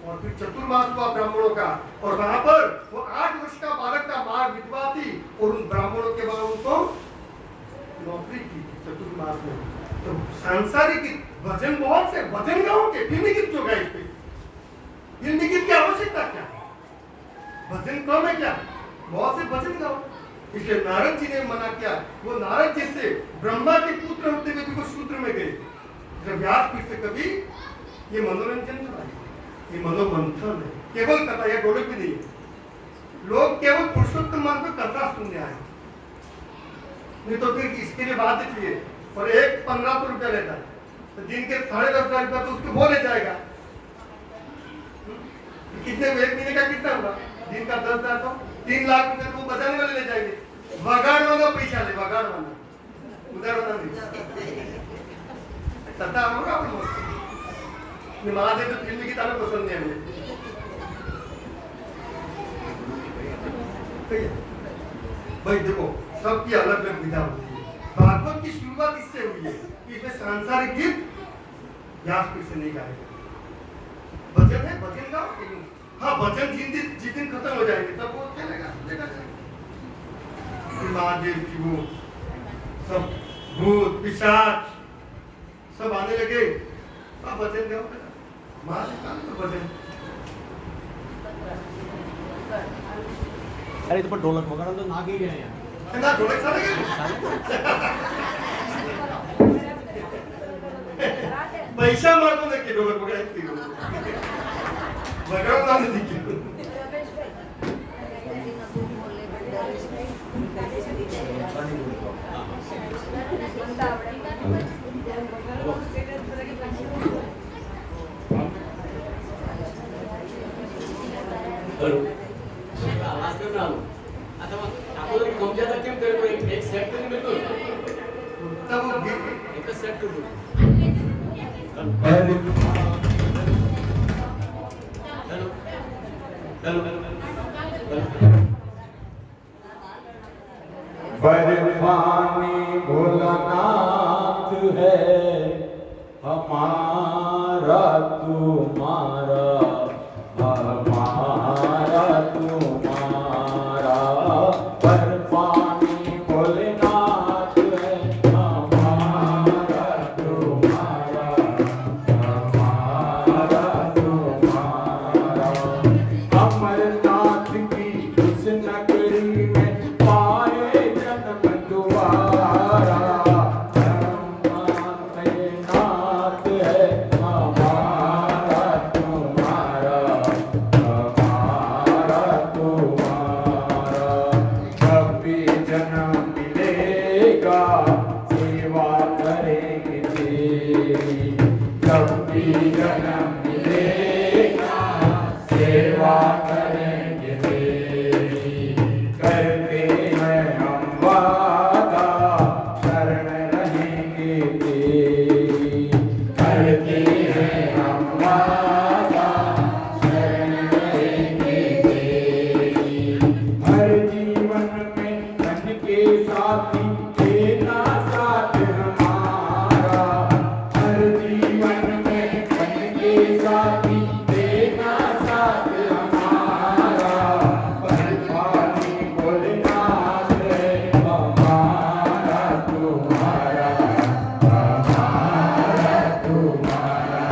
और फिर चतुर्मास हुआ ब्राह्मणों का और वहां पर वो 8 वर्ष का बालक का माँ विधवा थी और उन ब्राह्मणों के बाद उनको नौकरी की चतुर्मास में। तो सांसारिक गीत, भजन बहुत से भजन गाओ के, फिल्मी गीत जो गाए थे, फिल्मी गीत की आवश्यकता क्या? भजन कम है क्या? बहुत से भजन गाओ। इसलिए नारद जी ने मना किया। वो नारद जी से ब्रह्मा के पुत्र होते हुए भी वो शूद्र में गए। जब व्यासपीठ से कभी ये मनोरंजन नहीं, ये मनोमंथन है, केवल कथा, यह ढोलक भी नहीं है। लोग केवल पुरुषोत्तम मार्ग में कथा सुनने आए, नहीं तो फिर इसके लिए बात चाहिए। और एक 1500 रुपया लेता है तो दिन के 10,500 रुपया तो उसको वो ले जाएगा। कितने एक महीने का कितना होगा? दिन का 10,000 तो 3 लाख रुपए तो बचाने वाले ले जाएंगे। बगाड़ वाला पैसा ले, बगाड़ वाला, उधर वाला नहीं। तथा होगा अपने महादेव तो फिल्म की तरह पसंद है हमें। भाई देखो, सबकी अलग अलग विधा होती है। भागवत की शुरुआत इससे हुई है कि इसमें सांसारिक गीत व्यासपीठ से नहीं गाए। भजन है, भजन गाओ, हाँ वचन जिस दिन खत्म हो जाएंगे तब वो चलेगा देखा जाएगा। महादेव की वो सब भूत पिशाच सब आने लगे, अब वचन क्या होगा? महादेव का वचन। अरे तो पर ढोलक वगैरह तो ना गए यार ना ढोलक साले पैसा मारतो नक्की ढोलक वगैरह वगैरह ना दिखी आवाज करून आलो आता मग आपण कम ज्यादा केम करतो एक सेट करून मिळतो तब वो गीत एकच सेट करतो हेलो बर्फानी भोलानाथ है हमारा तुम्हारा हमारा तुम्हारा बर्फानी भोलेनाथ है हमारा तुम्हारा हमारा तुम्हारा अमरनाथ की उस नगरी में पाए जन्म दोबारा नाथ है हमारा तुम्हारा हमारा तुम्हारा कभी जन्म मिलेगा सेवा करेंगे तेरी कभी जन्म मिलेगा सेवा करेंगे तेरी करते हैं हम वादा शरण रहेंगे तेरी करते हैं हम वादा शरण रहेंगे तेरी हर जीवन में धन के साथी देना साथ हमारा हर जीवन में धन के साथी देना साथ हमारा बर्फानी भोलेनाथ है हमारा तुम्हारा हमारा तुम्हारा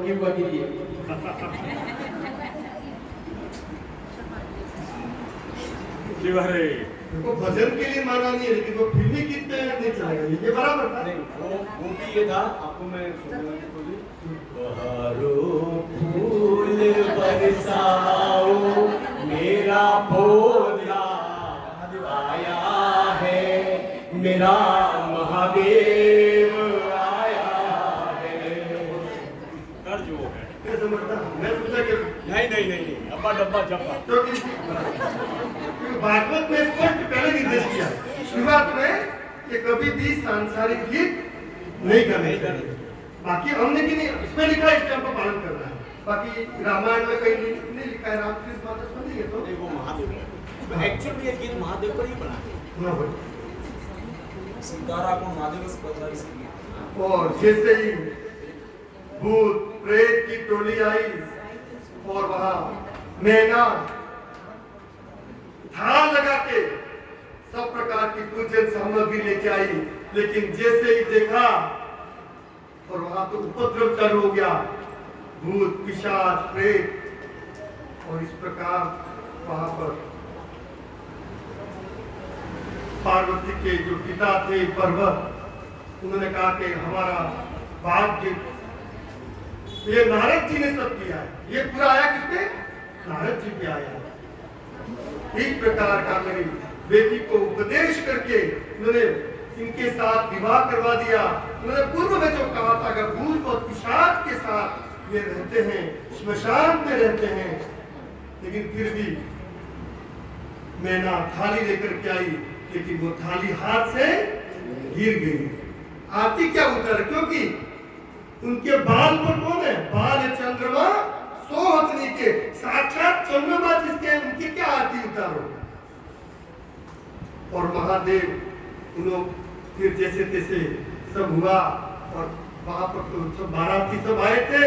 की हुआ कीजिए। देखो भजन के लिए माना नहीं है, लेकिन वो फिल्मी गीत में नहीं चलेगा, ये बराबर था। नहीं, वो भी ये था, आपको मैं सुनाऊंगा तो बोलिए। बहारों फूल बरसाओ, मेरा भोला आया है, मेरा महादेव आया है। कर जो है। मैं समझता हूँ, मैं सोचा कि नहीं, अब्बा डब्बा जब्बा। क्योंकि भागवत में स्पष्ट पहले निर्देश किया शुरुआत में कि कभी भी सांसारिक गीत नहीं करने चाहिए। बाकी हमने कि नहीं इसमें लिखा है, इसका हमको पालन करना है। बाकी रामायण में कहीं नहीं लिखा है, रामकृष्ण माता में नहीं है तो नहीं, वो महादेव है। एक्चुअली ये गीत महादेव पर ही बना है। हाँ भाई। सीतारा को महादेव से बदला इसलिए। और जैसे ही भूत प्रेत की टोली आई और वहां मैना थाल लगा के सब प्रकार की पूजन सामग्री लेके आई, लेकिन जैसे ही देखा और वहां तो उपद्रव चालू हो गया, भूत पिशाच प्रेत। और इस प्रकार वहां पर पार्वती के जो पिता थे पर्वत, उन्होंने कहा कि हमारा भाग्य, ये नारद जी ने सब किया है, ये पूरा आया किसने? नारद जी पे आया। इस प्रकार का मेरी बेटी को उपदेश करके उन्होंने इनके साथ विवाह करवा दिया। उन्होंने पूर्व में जो कहा था कि भूत और पिशाच के साथ ये रहते हैं, श्मशान में रहते हैं, लेकिन फिर भी मैना थाली लेकर के आई, लेकिन वो थाली हाथ से गिर गई। आरती क्या उतर, क्योंकि उनके बाल पर कौन है? बाल है चंद्रमा सोहतनी के, साक्षात चंद्रमा जिसके, उनकी क्या आरती उतारो। और महादेव उन्होंने फिर जैसे तैसे सब हुआ, और वहां पर तो सब बाराती सब आए थे,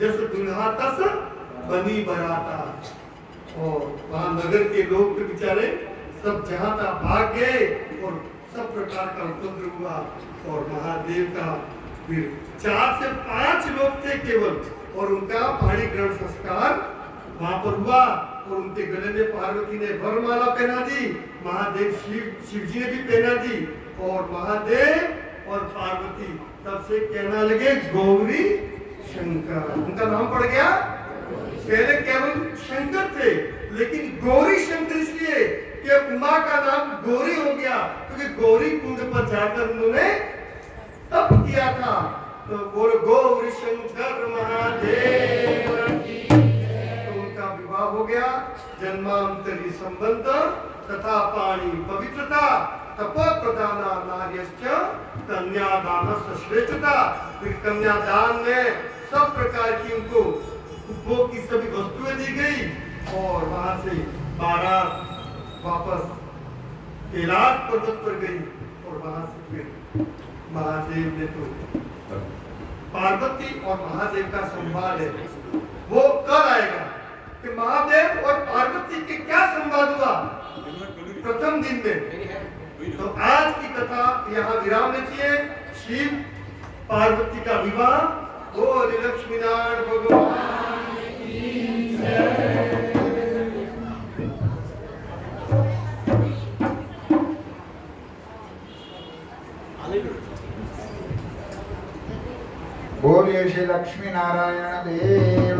जैसे दुल्हा तस बनी बराता। और वहां नगर के लोग तो बेचारे सब जहां तक भाग गए और सब प्रकार का उपद्रव हुआ। और महादेव का फिर 4 से 5 लोग थे केवल, और उनका पहाड़ी ग्रहण संस्कार वहां पर हुआ। और उनके गले में पार्वती ने वरमाला पहना दी, महादेव शिव जी ने भी पहना दी। और महादेव और पार्वती तब से कहना लगे गौरी शंकर, उनका नाम पड़ गया। पहले केवल शंकर थे, लेकिन गौरी शंकर इसलिए कि उमा का नाम गौरी हो गया, क्योंकि गौरी कुंड पर जाकर उन्होंने तप किया था। तो बोलो गौरी शंकर महादेव की। तो उनका विवाह हो गया, जन्मांतरी संबंध तथा पाणी पवित्रता, तप प्रदाना नार्यश्च कन्यादानस्य श्रेष्ठता। फिर कन्यादान में सब प्रकार की उनको उपभोग की सभी वस्तुएं दी गई। और वहां से बारात वापस कैलाश पर्वत पर गई। और वहां से फिर महादेव ने तो पार्वती और महादेव का संवाद है, वो कल आएगा कि महादेव और पार्वती के क्या संवाद हुआ प्रथम दिन में। तो आज की कथा यहाँ विराम लेती है। शिव पार्वती का विवाह, बोल लक्ष्मी नारायण भगवान की जय। बोलिए श्री लक्ष्मी नारायण देव